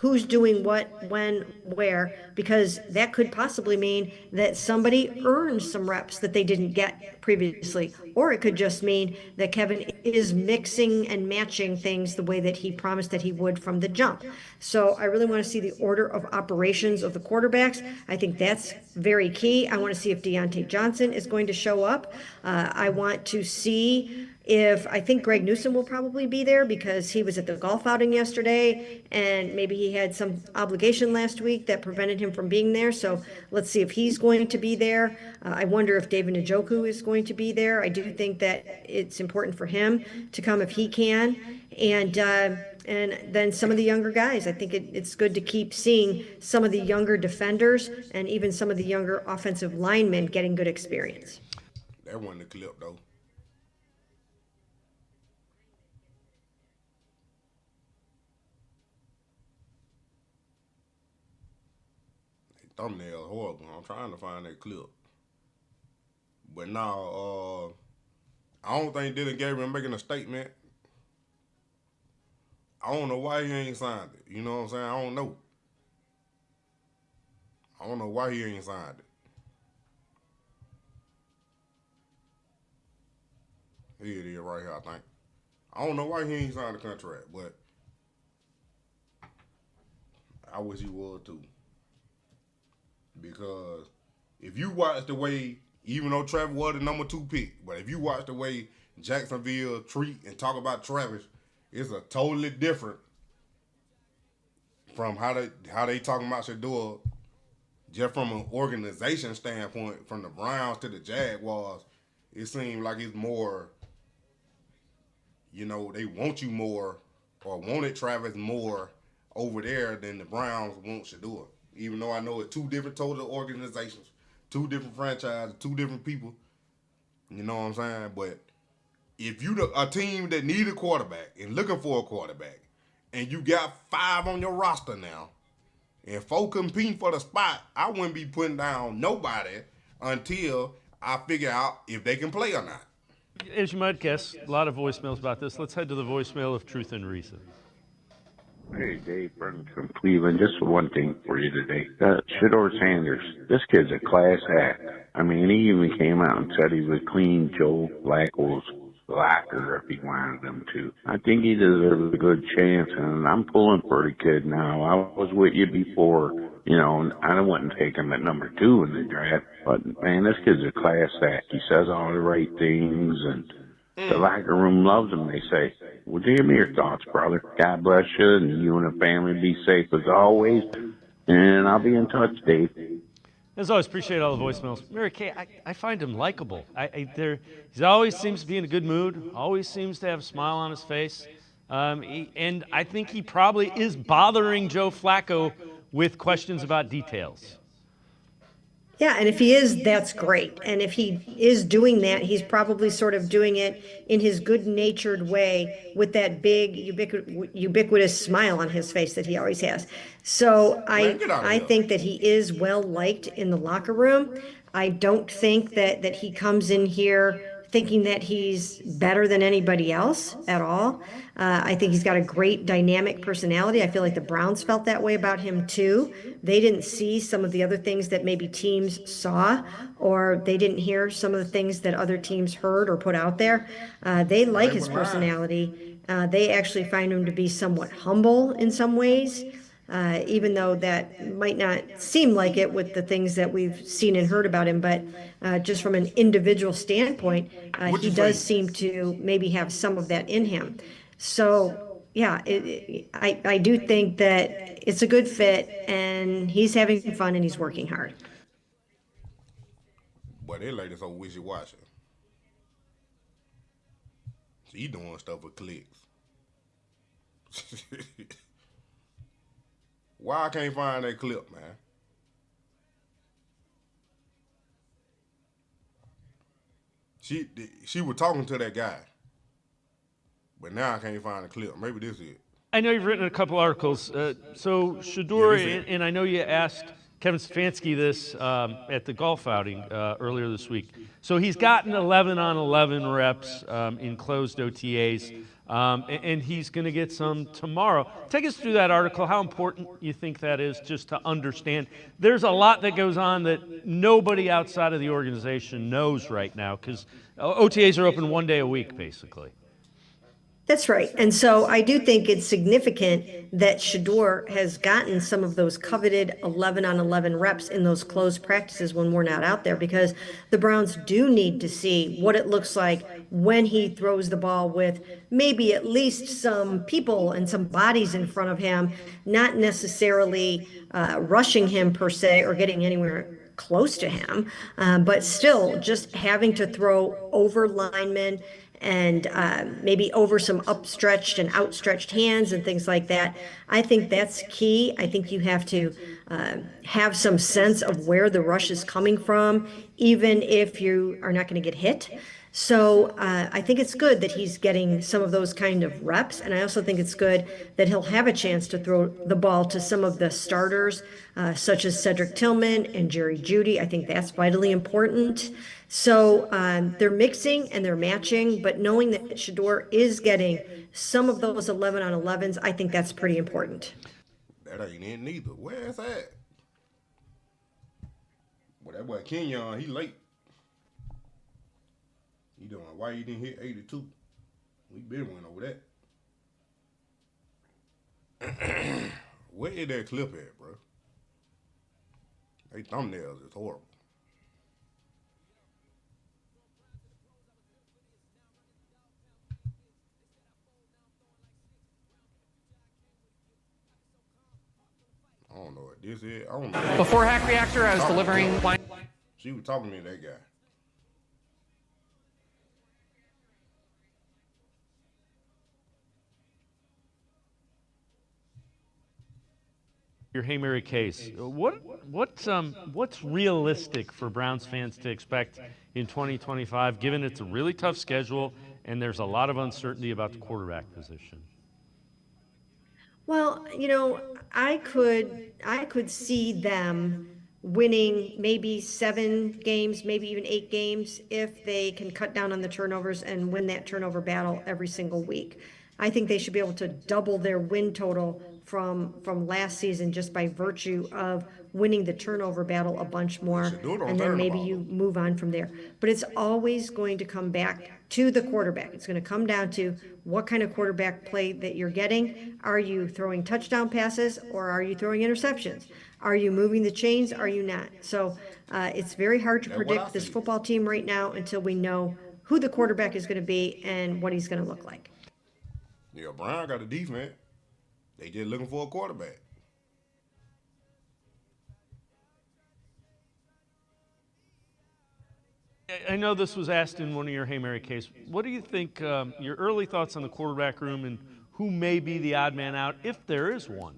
who's doing what, when, where, because that could possibly mean that somebody earned some reps that they didn't get previously. Or it could just mean that Kevin is mixing and matching things the way that he promised that he would from the jump. So I really want to see the order of operations of the quarterbacks. I think that's very key. I want to see if Deontay Johnson is going to show up. I want to see if, I think Greg Newsome will probably be there because he was at the golf outing yesterday and maybe he had some obligation last week that prevented him from being there. So let's see if he's going to be there. I wonder if David Njoku is going to be there. I do think that it's important for him to come if he can. And then some of the younger guys. I think it's good to keep seeing some of the younger defenders and even some of the younger offensive linemen getting good experience. That wasn't the clip, though. Thumbnail horrible. I'm trying to find that clip. But now, I don't think Dylan Gabriel making a statement. I don't know why he ain't signed it. You know what I'm saying? I don't know. I don't know why he ain't signed it. Here it is right here, I think. I don't know why he ain't signed the contract, but I wish he would too. Because if you watch the way, even though Travis was the number 2 pick, but if you watch the way Jacksonville treat and talk about Travis, it's a totally different from how they talking about Shedeur, just from an organization standpoint, from the Browns to the Jaguars. It seems like it's more, you know, they want you more or wanted Travis more over there than the Browns want Shedeur. Even though I know it's 2 different total organizations, 2 different franchises, 2 different people. You know what I'm saying? But if you a team that need a quarterback and looking for a quarterback, and you got 5 on your roster now, and 4 competing for the spot, I wouldn't be putting down nobody until I figure out if they can play or not. As you might guess, a lot of voicemails about this. Let's head to the voicemail of Truth and Reason. Hey, Dave Burton from Cleveland. Just one thing for you today. Shedeur Sanders, this kid's a class act. I mean, he even came out and said he would clean Joe Flacco's locker if he wanted him to. I think he deserves a good chance, and I'm pulling for the kid now. I was with you before. You know, I wouldn't take him at number 2 in the draft, but, man, this kid's a class act. He says all the right things, and the locker room loves him, they say. Well, give me your thoughts, brother. God bless you, and you and the family be safe as always. And I'll be in touch, Dave. As always, appreciate all the voicemails. Mary Kay, I find him likable. He always seems to be in a good mood, always seems to have a smile on his face. And I think he probably is bothering Joe Flacco with questions about details. Yeah, and if he is, that's great. And if he is doing that, he's probably sort of doing it in his good-natured way with that big ubiquitous smile on his face that he always has. So I think that he is well-liked in the locker room. I don't think that he comes in here thinking that he's better than anybody else at all. I think he's got a great dynamic personality. I feel like the Browns felt that way about him too. They didn't see some of the other things that maybe teams saw, or they didn't hear some of the things that other teams heard or put out there. They like his personality. They actually find him to be somewhat humble in some ways. Even though that might not seem like it with the things that we've seen and heard about him, but just from an individual standpoint, he does seem to maybe have some of that in him. So, yeah, I do think that it's a good fit, and he's having fun and he's working hard. But they like this so wishy-washy. She doing stuff with clicks. Why I can't find that clip, man? She was talking to that guy, but now I can't find the clip. Maybe this is it. I know you've written a couple articles. So Shedeur, and I know you asked Kevin Stefanski this at the golf outing earlier this week. So he's gotten 11 on 11 reps in closed OTAs. and he's going to get some tomorrow. Take us through that article, how important you think that is just to understand. There's a lot that goes on that nobody outside of the organization knows right now because OTAs are open 1 day a week, basically. That's right. And so I do think it's significant that Shedeur has gotten some of those coveted 11 on 11 reps in those closed practices when we're not out there, because the Browns do need to see what it looks like when he throws the ball with maybe at least some people and some bodies in front of him, not necessarily rushing him per se or getting anywhere close to him, but still just having to throw over linemen and maybe over some upstretched and outstretched hands and things like that. I think that's key. I think you have to have some sense of where the rush is coming from, even if you are not going to get hit. So I think it's good that he's getting some of those kind of reps. And I also think it's good that he'll have a chance to throw the ball to some of the starters, such as Cedric Tillman and Jerry Jeudy. I think that's vitally important. So they're mixing and they're matching, but knowing that Shedeur is getting some of those 11 on 11s, I think that's pretty important. That ain't it neither. Where is that? Well, that boy Kenyon, he late. He doing why you didn't hit 82? We been went over that. Where is that clip at, bro? They thumbnails is horrible. I don't know what this is. I don't know. Before Hack Reactor, I was delivering. She was talking to that guy. Your Hey Mary case. What's realistic for Browns fans to expect in 2025, given it's a really tough schedule and there's a lot of uncertainty about the quarterback position? Well, you know, I could see them winning maybe 7 games, maybe even 8 games, if they can cut down on the turnovers and win that turnover battle every single week. I think they should be able to double their win total from last season just by virtue of winning the turnover battle a bunch more, and then maybe you move on from there. But it's always going to come back to the quarterback. It's going to come down to what kind of quarterback play that you're getting. Are you throwing touchdown passes or are you throwing interceptions? Are you moving the chains? Are you not? So it's very hard to predict this football team right now until we know who the quarterback is going to be and what he's going to look like. Yeah, Brown got a defense. They just looking for a quarterback. I know this was asked in one of your Hey Mary case. What do you think, your early thoughts on the quarterback room and who may be the odd man out, if there is one?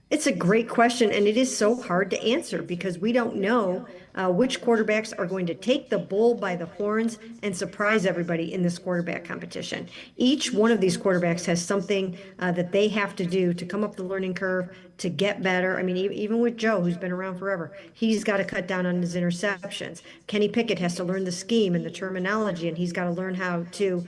It's a great question, and it is so hard to answer because we don't know which quarterbacks are going to take the bull by the horns and surprise everybody in this quarterback competition. Each one of these quarterbacks has something that they have to do to come up the learning curve, to get better. I mean, even with Joe, who's been around forever, he's got to cut down on his interceptions. Kenny Pickett has to learn the scheme and the terminology, and he's got to learn how to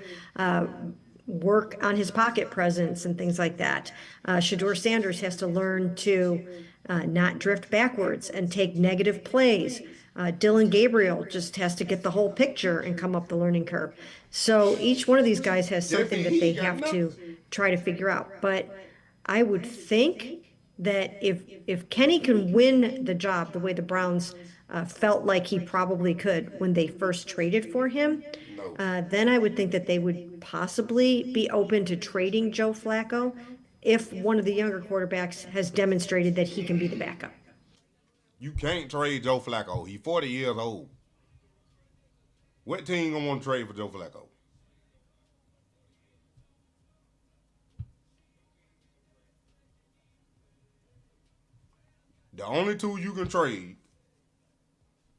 work on his pocket presence and things like that. Shedeur Sanders has to learn to not drift backwards and take negative plays. Dylan Gabriel just has to get the whole picture and come up the learning curve. So each one of these guys has something that they have to try to figure out. But I would think that if Kenny can win the job the way the Browns felt like he probably could when they first traded for him, then I would think that they would possibly be open to trading Joe Flacco if one of the younger quarterbacks has demonstrated that he can be the backup. You can't trade Joe Flacco. He's 40 years old. What team gonna want to trade for Joe Flacco? The only two you can trade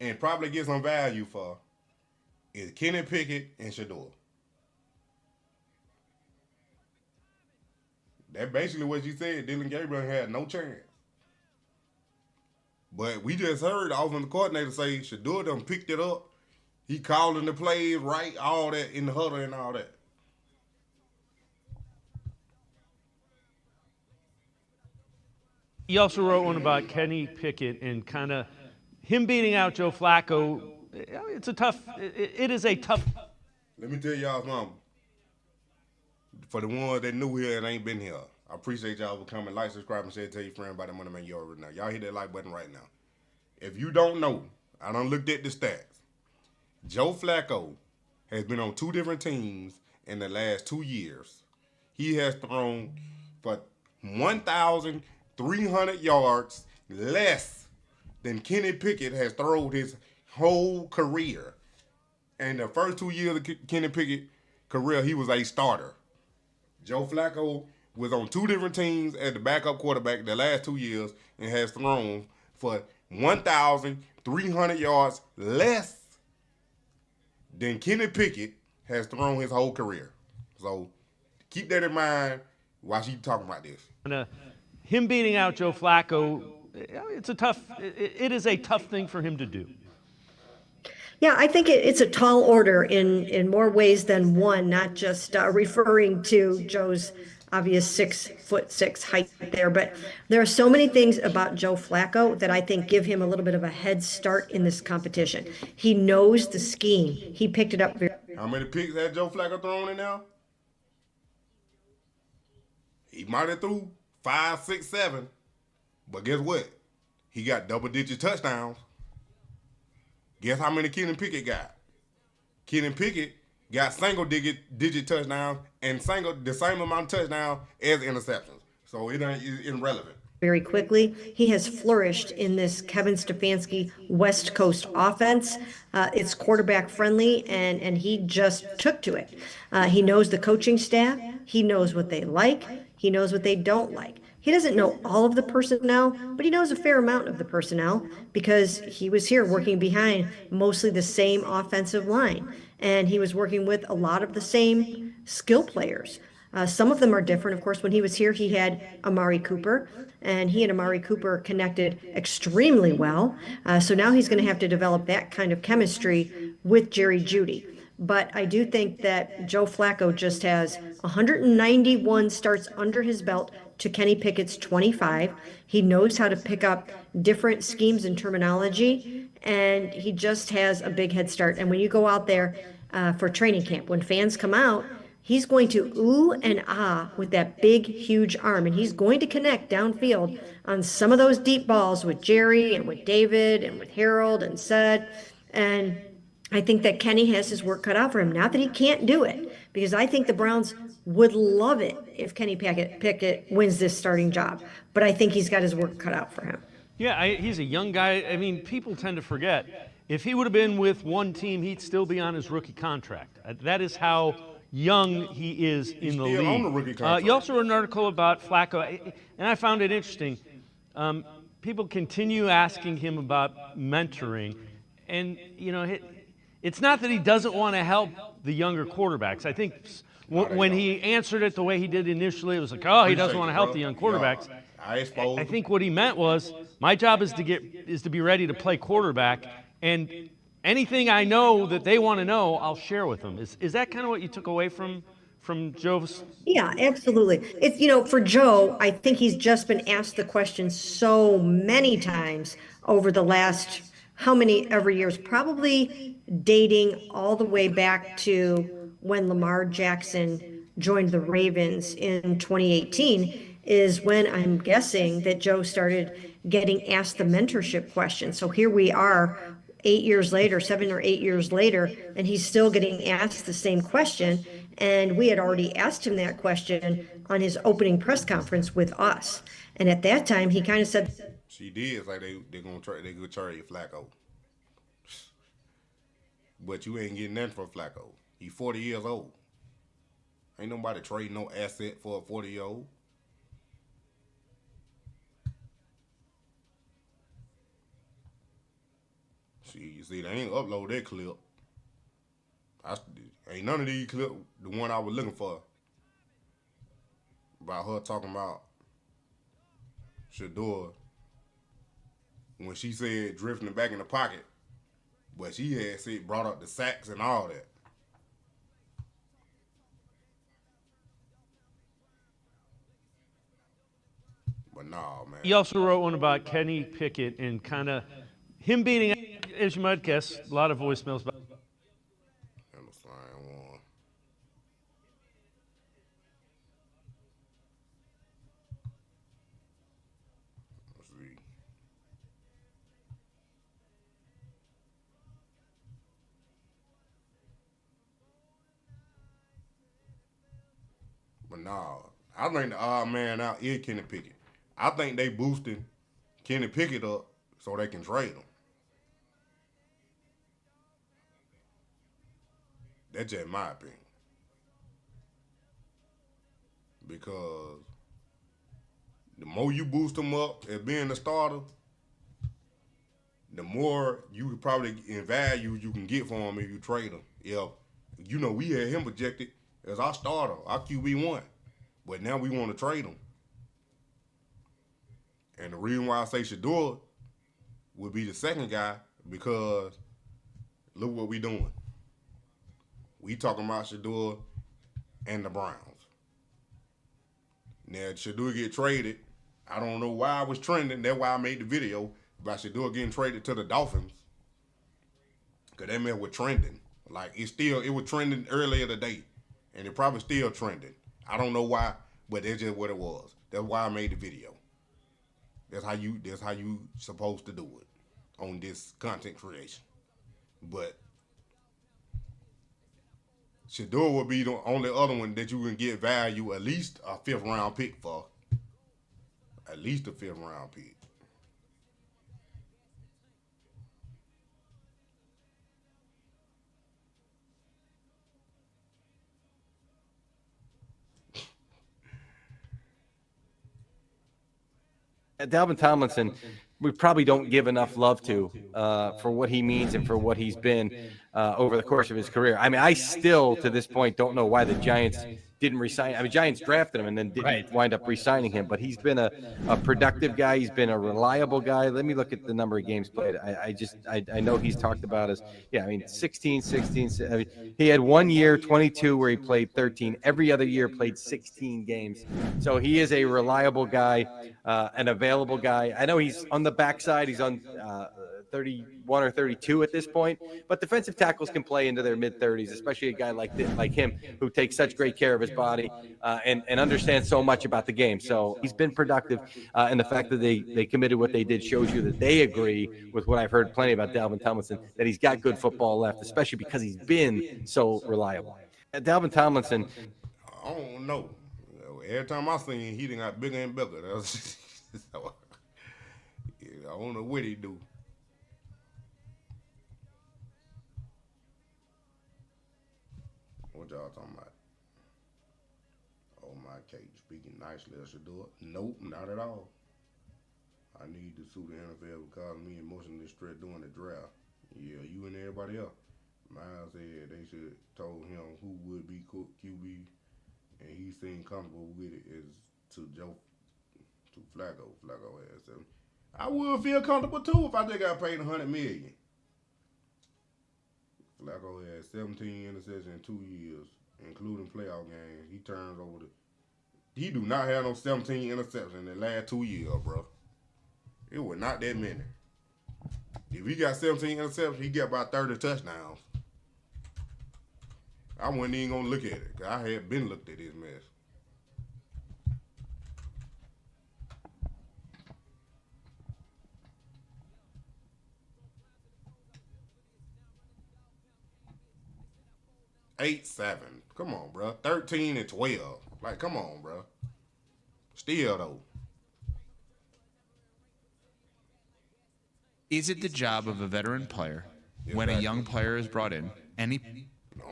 and probably get some value for is Kenny Pickett and Shedeur. That's basically what you said. Dylan Gabriel had no chance. But we just heard the offensive coordinator say Shedeur done picked it up. He calling the plays right, all that in the huddle and all that. You also wrote one about Kenny Pickett and kind of him beating out Joe Flacco. It's a tough. It is a tough. Let me tell y'all something. For the ones that new here and ain't been here, I appreciate y'all for coming. Like, subscribe, and share. Tell your friend about that Money Man. You already know. Y'all hit that like button right now. If you don't know, I done looked at the stats. Joe Flacco has been on 2 different teams in the last 2 years. He has thrown for 1,300 yards less than Kenny Pickett has thrown his whole career. And the first 2 years of Kenny Pickett's career, he was a starter. Joe Flacco was on 2 different teams as the backup quarterback the last 2 years and has thrown for 1,300 yards less than Kenny Pickett has thrown his whole career. So keep that in mind while she's talking about this. Him beating out Joe Flacco, it's a tough. It is a tough thing for him to do. Yeah, I think it's a tall order in more ways than one, not just referring to Joe's obvious 6'6" height there. But there are so many things about Joe Flacco that I think give him a little bit of a head start in this competition. He knows the scheme. He picked it up very. How many picks had Joe Flacco thrown in now? He might have threw 5, 6, 7. But guess what? He got double-digit touchdowns. Guess how many Kenny Pickett got? Kenny Pickett got single-digit touchdowns and the same amount of touchdowns as interceptions. So it's irrelevant. Very quickly, he has flourished in this Kevin Stefanski West Coast offense. It's quarterback friendly, and he just took to it. He knows the coaching staff. He knows what they like. He knows what they don't like. He doesn't know all of the personnel, but he knows a fair amount of the personnel because he was here working behind mostly the same offensive line. And he was working with a lot of the same skill players. Some of them are different. Of course, when he was here, he had Amari Cooper, and he and Amari Cooper connected extremely well. So now he's going to have to develop that kind of chemistry with Jerry Jeudy. But I do think that Joe Flacco just has 191 starts under his belt to Kenny Pickett's 25. He knows how to pick up different schemes and terminology, and he just has a big head start. And when you go out there for training camp, when fans come out, he's going to ooh and ah with that big, huge arm, and he's going to connect downfield on some of those deep balls with Jerry and with David and with Harold and Sud. And I think that Kenny has his work cut out for him. Not that he can't do it, because I think the Browns would love it if Kenny Pickett wins this starting job. But I think he's got his work cut out for him. Yeah, he's a young guy. I mean, people tend to forget. If he would have been with one team, he'd still be on his rookie contract. That is how young he is in the league. On the rookie contract. You also wrote an article about Flacco, and I found it interesting. People continue asking him about mentoring, and it's not that he doesn't want to help the younger quarterbacks. I think when he answered it the way he did initially, it was like, oh, he doesn't want to help the young quarterbacks. I think what he meant was, my job is to be ready to play quarterback, and anything I know that they want to know, I'll share with them. Is that kind of what you took away from Joe's? Yeah, absolutely. It's, for Joe, I think he's just been asked the question so many times over the last how many every years, probably dating all the way back to when Lamar Jackson joined the Ravens in 2018 is when I'm guessing that Joe started getting asked the mentorship question. So here we are 8 years later, 7 or 8 years later, and he's still getting asked the same question. And we had already asked him that question on his opening press conference with us. And at that time, he kind of said, she did. It's like they're gonna trade Flacco, but you ain't getting nothing for Flacco. He's 40 years old. Ain't nobody trading no asset for a 40-year-old. See, they ain't upload that clip. Ain't none of these clips the one I was looking for about her talking about Shedeur when she said drifting back in the pocket, but she had said brought up the sacks and all that. But No, man. He also wrote one about Kenny Pickett and kind of him beating, as you might guess, a lot of voicemails about. And the same one. Let's see. But no, I think the odd man out is Kenny Pickett. I think they boosting Kenny Pickett up so they can trade him. That's just my opinion. Because the more you boost him up as being the starter, the more you could probably in value you can get for him if you trade him. Yeah, you know, we had him projected as our starter, our QB1. But now we want to trade him. And the reason why I say Shedeur would be the second guy, because look what we doing. We talking about Shedeur and the Browns. Now, Shedeur get traded. I don't know why I was trending. That's why I made the video about Shedeur getting traded to the Dolphins. Because that man was trending. Like, it was trending earlier today. And it probably still trending. I don't know why, but that's just what it was. That's why I made the video. That's how you supposed to do it on this content creation. But Shedeur will be the only other one that you can get value, at least a 5th round pick for. At least a 5th round pick. Dalvin Tomlinson, we probably don't give enough love to for what he means and for what he's been over the course of his career. I mean, I still, to this point, don't know why the Giants didn't resign. I mean, Giants drafted him and then didn't wind up re-signing him. But he's been a productive guy. He's been a reliable guy. Let me look at the number of games played. I know he's talked about as, 16. I mean, he had 1 year, 22, where he played 13. Every other year played 16 games. So he is a reliable guy, an available guy. I know he's on the backside. He's on 31 or 32 at this point, but defensive tackles can play into their mid-30s, especially a guy like him who takes such great care of his body and understands so much about the game. So he's been productive, and the fact that they committed what they did shows you that they agree with what I've heard plenty about Dalvin Tomlinson, that he's got good football left, especially because he's been so reliable. Dalvin Tomlinson, I don't know. Every time I seen him, he done got bigger and bigger. So, I don't know what he do. What y'all talking about? Oh, my cake. Speaking nicely of Shedeur. Nope, not at all. I need to sue the NFL because me emotionally stressed during the draft. Yeah, you and everybody else. Miles said they should told him who would be QB, and he seemed comfortable with it is to Flacco. Flacco asked him. I would feel comfortable too if I just got paid $100 million. Flacco had 17 interceptions in 2 years, including playoff games. He turns over he do not have no 17 interceptions in the last 2 years, bro. It was not that many. If he got 17 interceptions, he got about 30 touchdowns. I wasn't even gonna look at it, because I had been looked at this mess. Eight, 7. Come on, bro. 13 and 12. Like, come on, bro. Still, though. Is it the job of a veteran player when a young player is brought in? The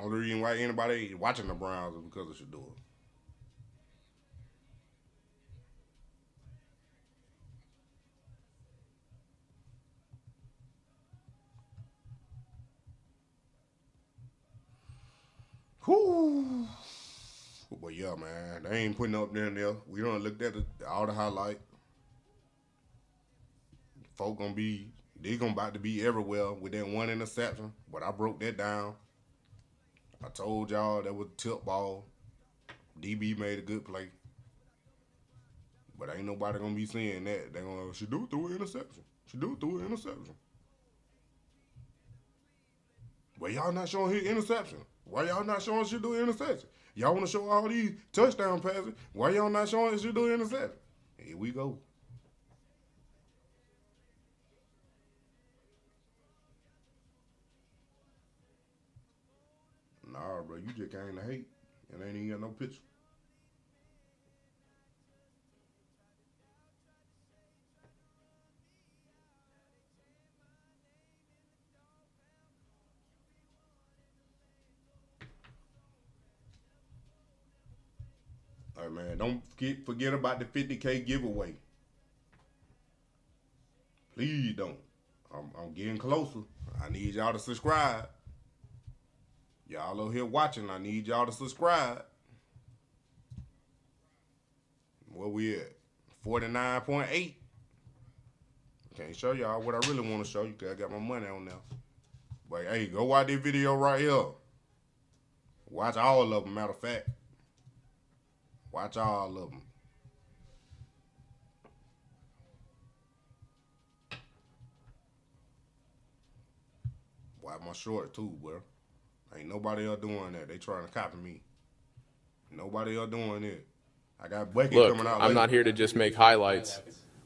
only reason why anybody watching the Browns is because of Shedeur. Whoo! But yeah, man, they ain't putting up there. We done looked at all the highlight. Folk they about to be everywhere with that one interception. But I broke that down. I told y'all that was a tip ball. DB made a good play. But ain't nobody gonna be saying that. They gonna Shedeur threw an interception. Shedeur threw an interception. Well, y'all not showing his interception. Why y'all not showing Shedeur interception? Y'all want to show all these touchdown passes. Why y'all not showing Shedeur interception? Here we go. Nah, bro, you just came to hate and ain't even got no picture. All right, man, don't forget about the 50K giveaway. Please don't. I'm getting closer. I need y'all to subscribe. Y'all over here watching, I need y'all to subscribe. Where we at? 49.8. Can't show y'all what I really want to show you because I got my money on there. But hey, go watch this video right here. Watch all of them, matter of fact. Watch all of them. Watch my short too, bro. Ain't nobody else doing that. They trying to copy me. Nobody else doing it. I got Bucky coming out. I'm not here to just make highlights.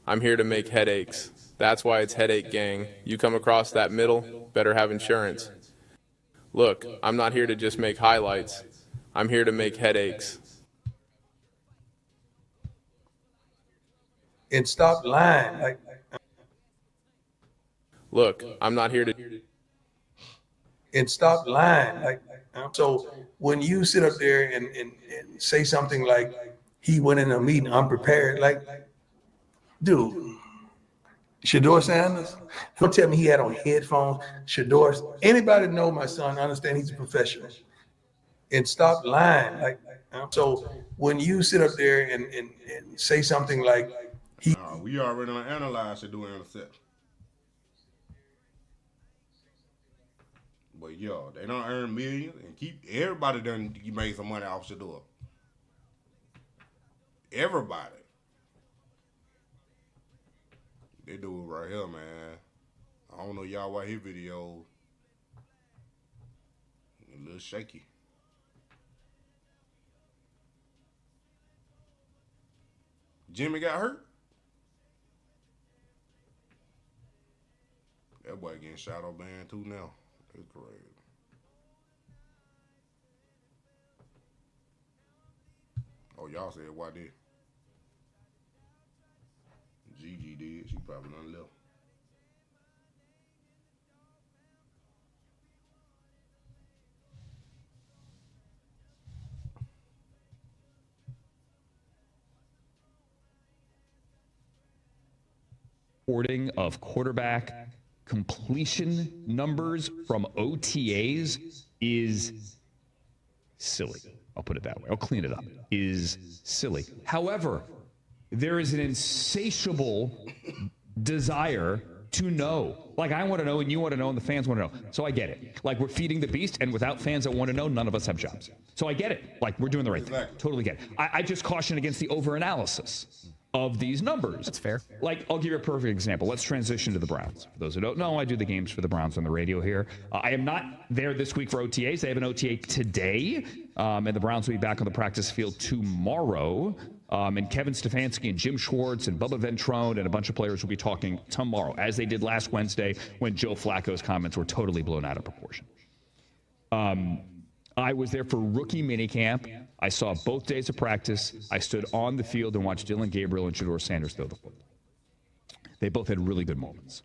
I'm here to make headaches. That's why it's Headache Gang. You come across that middle, better have insurance. Look, I'm not here to just make highlights. I'm here to make headaches. And stop lying. Look, I'm not here to. And stop lying. So when you sit up there and say something like he went in a meeting unprepared, dude, Shedeur Sanders, don't tell me he had on headphones. Shedeur, anybody know my son, understand he's a professional. And stop lying. So when you sit up there and say something like we already done analyzed Shedeur interception. But yo, they don't earn millions and keep everybody done made some money off Shedeur. Everybody. They do it right here, man. I don't know y'all watch his video. A little shaky. Jimmy got hurt. That boy getting shadow banned too now. It's crazy. Oh, y'all said why did? Gigi did. She probably done left. Reporting of quarterback completion numbers from OTAs is silly. I'll put it that way. I'll clean it up. Is silly. However, there is an insatiable desire to know. Like, I want to know, and you want to know, and the fans want to know. So I get it. Like, we're feeding the beast, and without fans that want to know, none of us have jobs. So I get it. Like, we're doing the right thing. Totally get it. I just caution against the overanalysis of these numbers. That's fair. Like, I'll give you a perfect example. Let's transition to the Browns. For those who don't know, I do the games for the Browns on the radio here. I am not there this week for OTAs. They have an OTA today, and the Browns will be back on the practice field tomorrow. And Kevin Stefanski and Jim Schwartz and Bubba Ventrone and a bunch of players will be talking tomorrow, as they did last Wednesday when Joe Flacco's comments were totally blown out of proportion. I was there for rookie minicamp. I saw both days of practice. I stood on the field and watched Dylan Gabriel and Shedeur Sanders throw the football. They both had really good moments.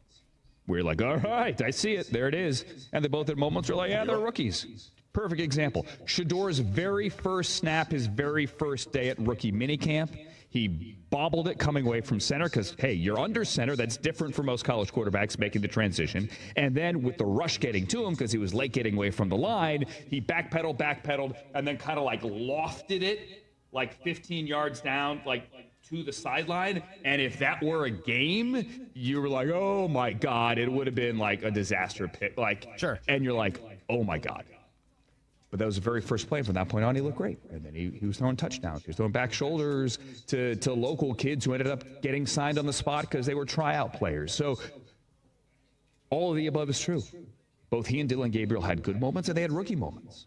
We're like, all right, I see it. There it is. And they both had moments where like, yeah, they're rookies. Perfect example. Shedeur's very first snap, his very first day at rookie minicamp, he bobbled it coming away from center because, hey, you're under center. That's different for most college quarterbacks making the transition. And then with the rush getting to him because he was late getting away from the line, he backpedaled, and then kind of like lofted it like 15 yards down, like to the sideline. And if that were a game, you were like, oh, my God, it would have been like a disaster pit. Like, sure. And you're like, oh, my God. But that was the very first play. From that point on, he looked great. And then he was throwing touchdowns. He was throwing back shoulders to local kids who ended up getting signed on the spot because they were tryout players. So all of the above is true. Both he and Dillon Gabriel had good moments, and they had rookie moments.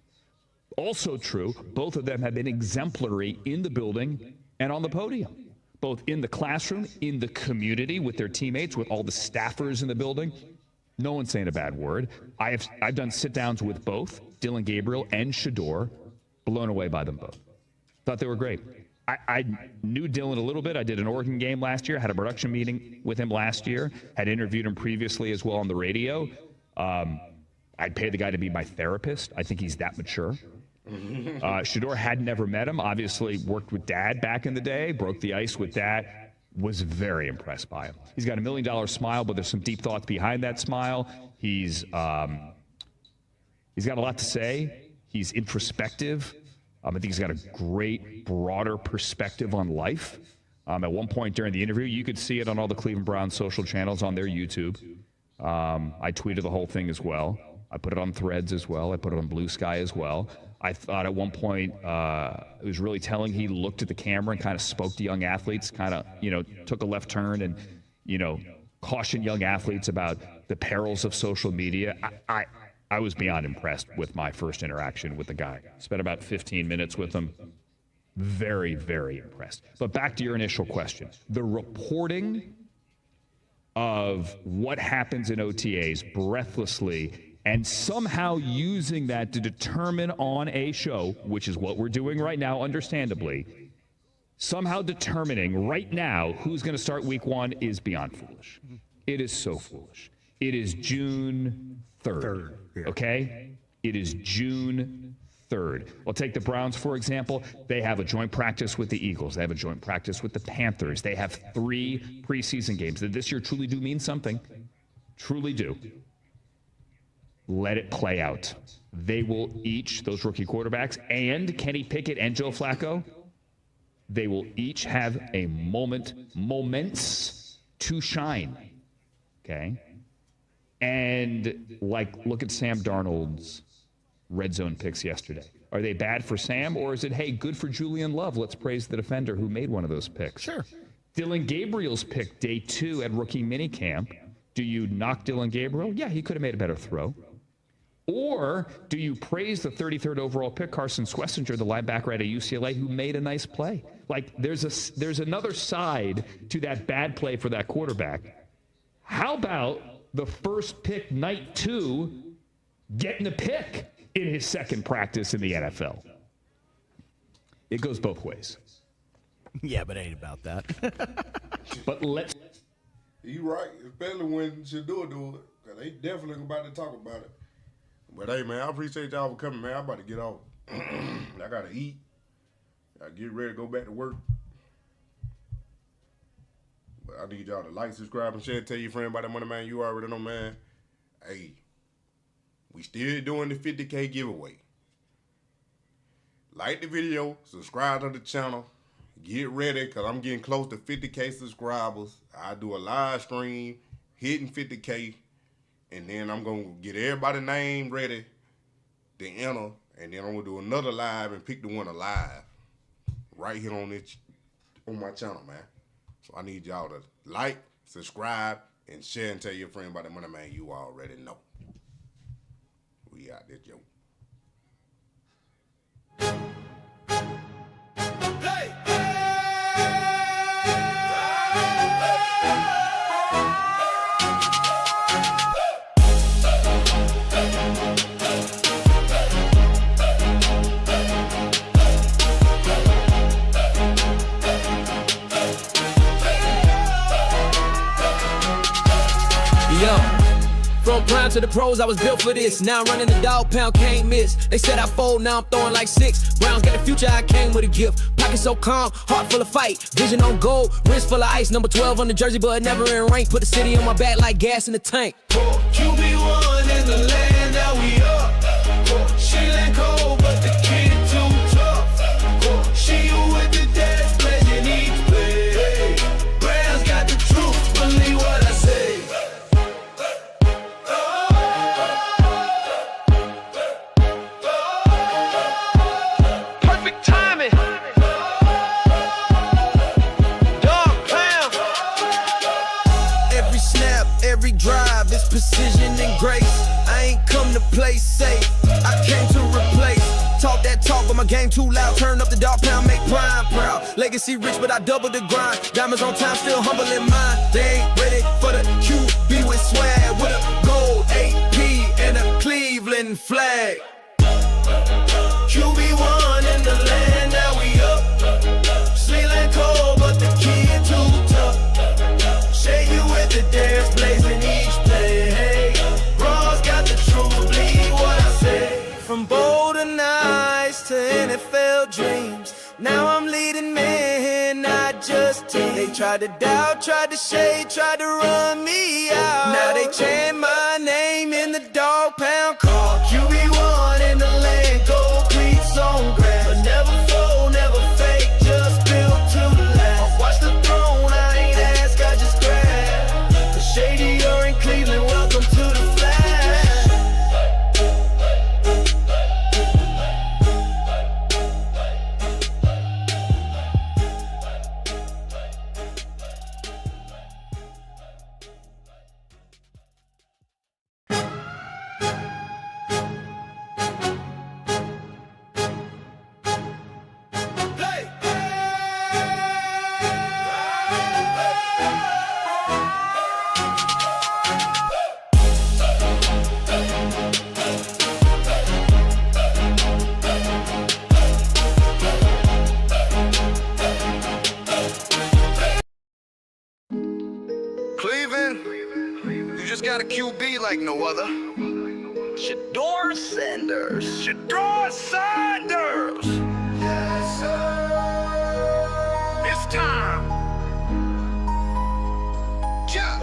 Also true, both of them have been exemplary in the building and on the podium, both in the classroom, in the community, with their teammates, with all the staffers in the building. No one's saying a bad word. I've done sit-downs with both, Dillon Gabriel and Shedeur, blown away by them both. Thought they were great. I knew Dillon a little bit. I did an Oregon game last year, had a production meeting with him last year, had interviewed him previously as well on the radio. I'd pay the guy to be my therapist. I think he's that mature. Shedeur had never met him. Obviously worked with Dad back in the day, broke the ice with Dad. Was very impressed by him. He's got $1 million smile, but there's some deep thoughts behind that smile. He's got a lot to say. He's introspective. I think he's got a great, broader perspective on life. At one point during the interview, you could see it on all the Cleveland Browns social channels on their YouTube. I tweeted the whole thing as well. I put it on Threads as well. I put it on Blue Sky as well. I thought at one point it was really telling. He looked at the camera and kind of spoke to young athletes, kind of, took a left turn and, cautioned young athletes about the perils of social media. I was beyond impressed with my first interaction with the guy. Spent about 15 minutes with him. Very, very impressed. But back to your initial question. The reporting of what happens in OTAs breathlessly and somehow using that to determine on a show, which is what we're doing right now, understandably, somehow determining right now who's going to start week 1 is beyond foolish. It is so foolish. It is June 3rd, okay? It is June 3rd. Well, take the Browns, for example. They have a joint practice with the Eagles. They have a joint practice with the Panthers. They have 3 preseason games that this year truly do mean something. Truly do. Let it play out. They will each, those rookie quarterbacks, and Kenny Pickett and Joe Flacco, they will each have a moments to shine. Okay? And, look at Sam Darnold's red zone picks yesterday. Are they bad for Sam, or is it, hey, good for Julian Love? Let's praise the defender who made one of those picks. Sure. Dillon Gabriel's pick day 2 at rookie minicamp. Do you knock Dillon Gabriel? Yeah, he could have made a better throw. Or do you praise the 33rd overall pick, Carson Schlesinger, the linebacker at UCLA, who made a nice play? There's another side to that bad play for that quarterback. How about the first pick, night 2, getting a pick in his second practice in the NFL? It goes both ways. Yeah, but it ain't about that. But let's... You right, especially when Shedeur do it, because they definitely about to talk about it. But hey, man, I appreciate y'all for coming, man. I'm about to get off. I got to eat. I get ready to go back to work. But I need y'all to like, subscribe, and share. Tell your friend about that money, man. You already know, man. Hey, we still doing the 50K giveaway. Like the video, subscribe to the channel. Get ready, because I'm getting close to 50K subscribers. I do a live stream, hitting 50K. And then I'm going to get everybody's name ready to enter. And then I'm going to do another live and pick the winner live. Right here on my channel, man. So I need y'all to like, subscribe, and share and tell your friend about the money, man. You already know. We out there, Joe. From prime to the pros, I was built for this. Now I'm running the dog pound, can't miss. They said I fold, now I'm throwing like 6. Browns got the future, I came with a gift. Pocket so calm, heart full of fight. Vision on gold, wrist full of ice. Number 12 on the jersey, but never in rank. Put the city on my back like gas in the tank. QB1 in the land, now we up. She let cold, but the kid too tough. She with the dad's pleasure needs play. Browns got the truth, believe what I say. my game too loud. Turn up the dog pound, make prime proud. Legacy rich, but I double the grind. Diamonds on time, still humble in mind. They ain't ready for the QB with swag. With a gold AP and a Cleveland flag. QB1 in the land, now we up. Sleeland cold, but the kid too tough. Shade you with the dance, blazing each play. Hey, Ross got the truth, believe what I say. From bolder nights to NFL dreams, now I'm leading men, not just teams. They tried to doubt, tried to shade, tried to run me out. Now they chant my name in the dog pound call. QB1 in the land, gold cleats on grass. But never fold, never fake, just built to last. Watch the throne, I ain't ask, I just grab. The Shedeur in Cleveland, welcome to the flag. Cleveland, you just got a QB like no other. Shedeur Sanders. Shedeur Sanders. Yes, sir. It's time. Yeah.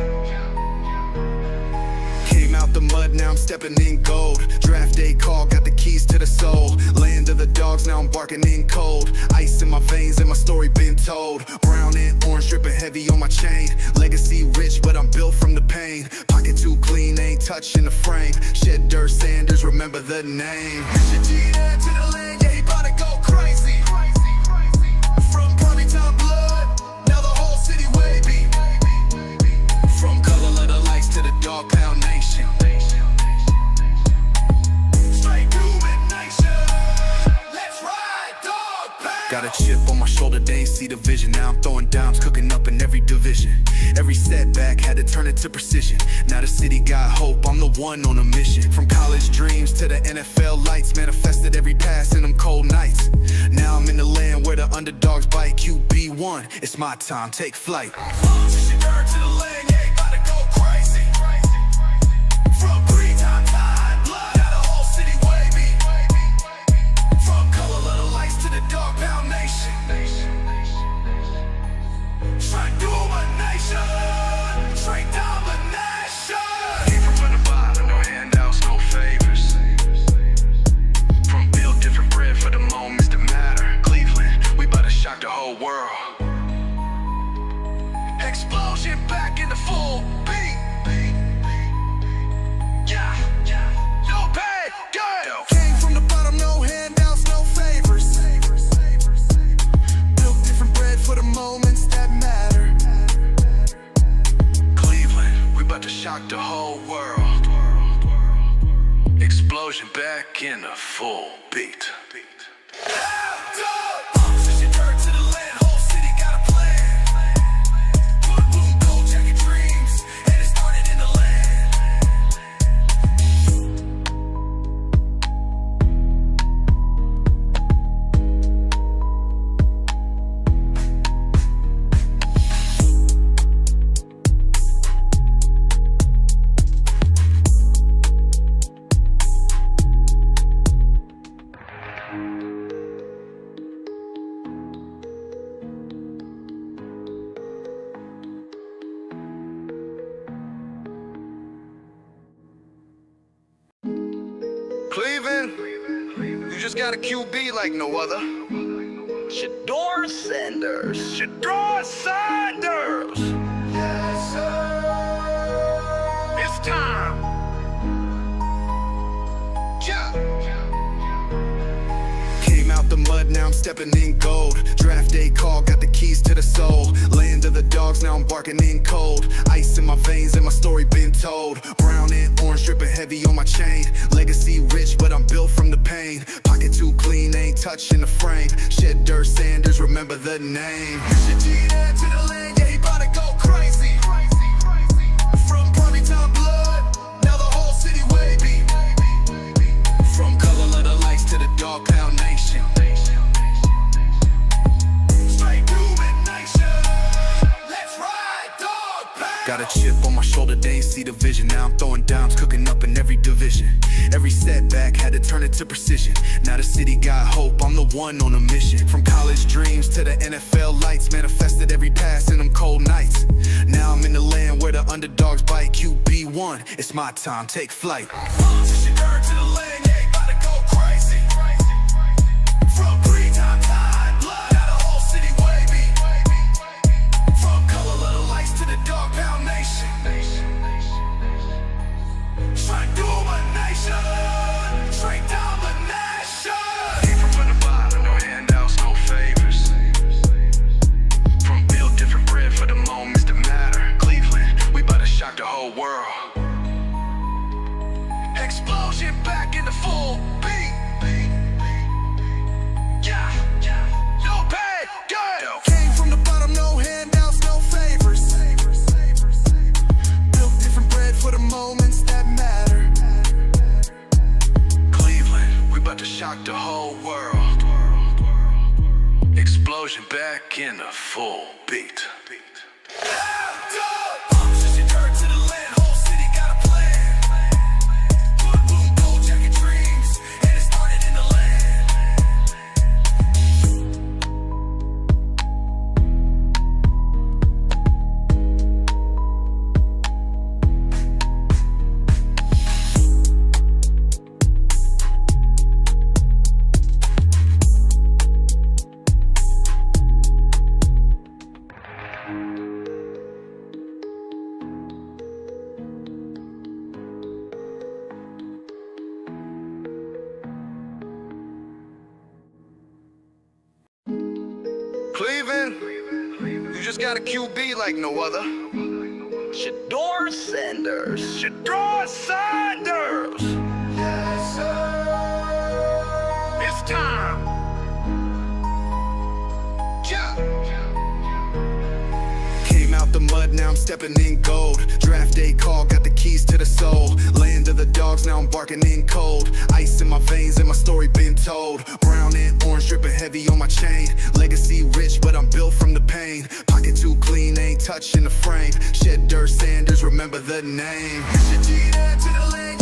Came out the mud, now I'm stepping in gold. Draft day call, got the keys to the soul. Land of the dogs, now I'm barking in cold. Ice in my veins and my story been told. Brown and orange dripping heavy on my chain. Legacy rich, but I'm built from the pain. Pocket too clean, ain't touching the frame. Shedeur Sanders, remember the name. Shedeur to the land, yeah, he bout to go crazy. From Prime Time blood, now the whole city wavy. From color of the lights to the dog pound nation. Straight human nation. Let's ride, dog pound. Got a chip on my shoulder, they ain't see the vision. Now I'm throwing dimes, cooking up in every division. Every setback had to turn it to precision. Now the city got hope, I'm the one on a mission. From college dreams to the NFL lights, manifested every pass in them cold nights. Now I'm in the land where the underdogs bite. QB1, it's my time, take flight. Shedeur to the land, yeah, about to go crazy. From pre-time blood, now the whole city wavy. From color of the lights to the dog pound nation. Straight domination, straight domination. Came from the bottom, no handouts, no favors. From built different bread for the moments that matter. Cleveland, we bout to shock the whole world. Explosion back in the full beat. Yeah, no pay, good. Came from the bottom, no handouts, no favors. Built different bread for the moments that matter. Cleveland, we bout to shock the whole world. Explosion back in the full beat. Cleveland, you just got a QB like no other. Shedeur Sanders. Shedeur Sanders. Yes, sir. It's time. Yeah. Came out the mud, now I'm stepping in gold. Draft day call, got the keys to the soul. Land of the dogs, now I'm barking in cold. Ice in my veins and my story been told. Brown and orange dripping heavy on my chain. Legacy rich, but I'm built from the pain. Pocket too clean, ain't touching touch in the frame. Shedeur Sanders, remember the name. Shedeur to the land, yeah, he bout to go crazy. From prime time blood, now the whole city wavy. From color of the lights to the dog pound nation. Straight Cuban nation. Let's ride, dog pound. Got a chip on my shoulder, they ain't see the vision. Now I'm throwing downs, cooking up in every division. Every setback had to turn it to precision. Now the city got hope, I'm the one on a mission. From college dreams to the NFL lights, manifested every pass in them cold nights. Now I'm in the land where the underdogs bite. QB1, it's my time, take flight. Shedeur to the land, yeah, about to go crazy. From pre-time time, blood, now the whole city wavy. From color of the lights to the dog pound nation. Straight domination, straight domination. Came from the bottom, no handouts, no favors. From built different bread for the moments that matter. Cleveland, we bout to shock the whole world. Explosion back in the full beat. Yeah, no pay, good. Came from the bottom, no handouts, no favors. Built different bread for the moments that matter. Cleveland, we bout to shock the whole world. Explosion back in the full beat. Cleveland, you just got a QB like no other. Shedeur Sanders. Shedeur Sanders. Yes, sir. It's time. Yeah. Came out the mud, now I'm stepping in gold. Draft day call, got the keys to the soul. Land of the dogs, now I'm barking in cold. Ice in my veins and my story been told. Brown and orange dripping heavy on my chain. Legacy rich, but I'm built from the pain. Pocket too clean, ain't touching the frame. Shedeur Sanders, remember the name. Shedeur to the land.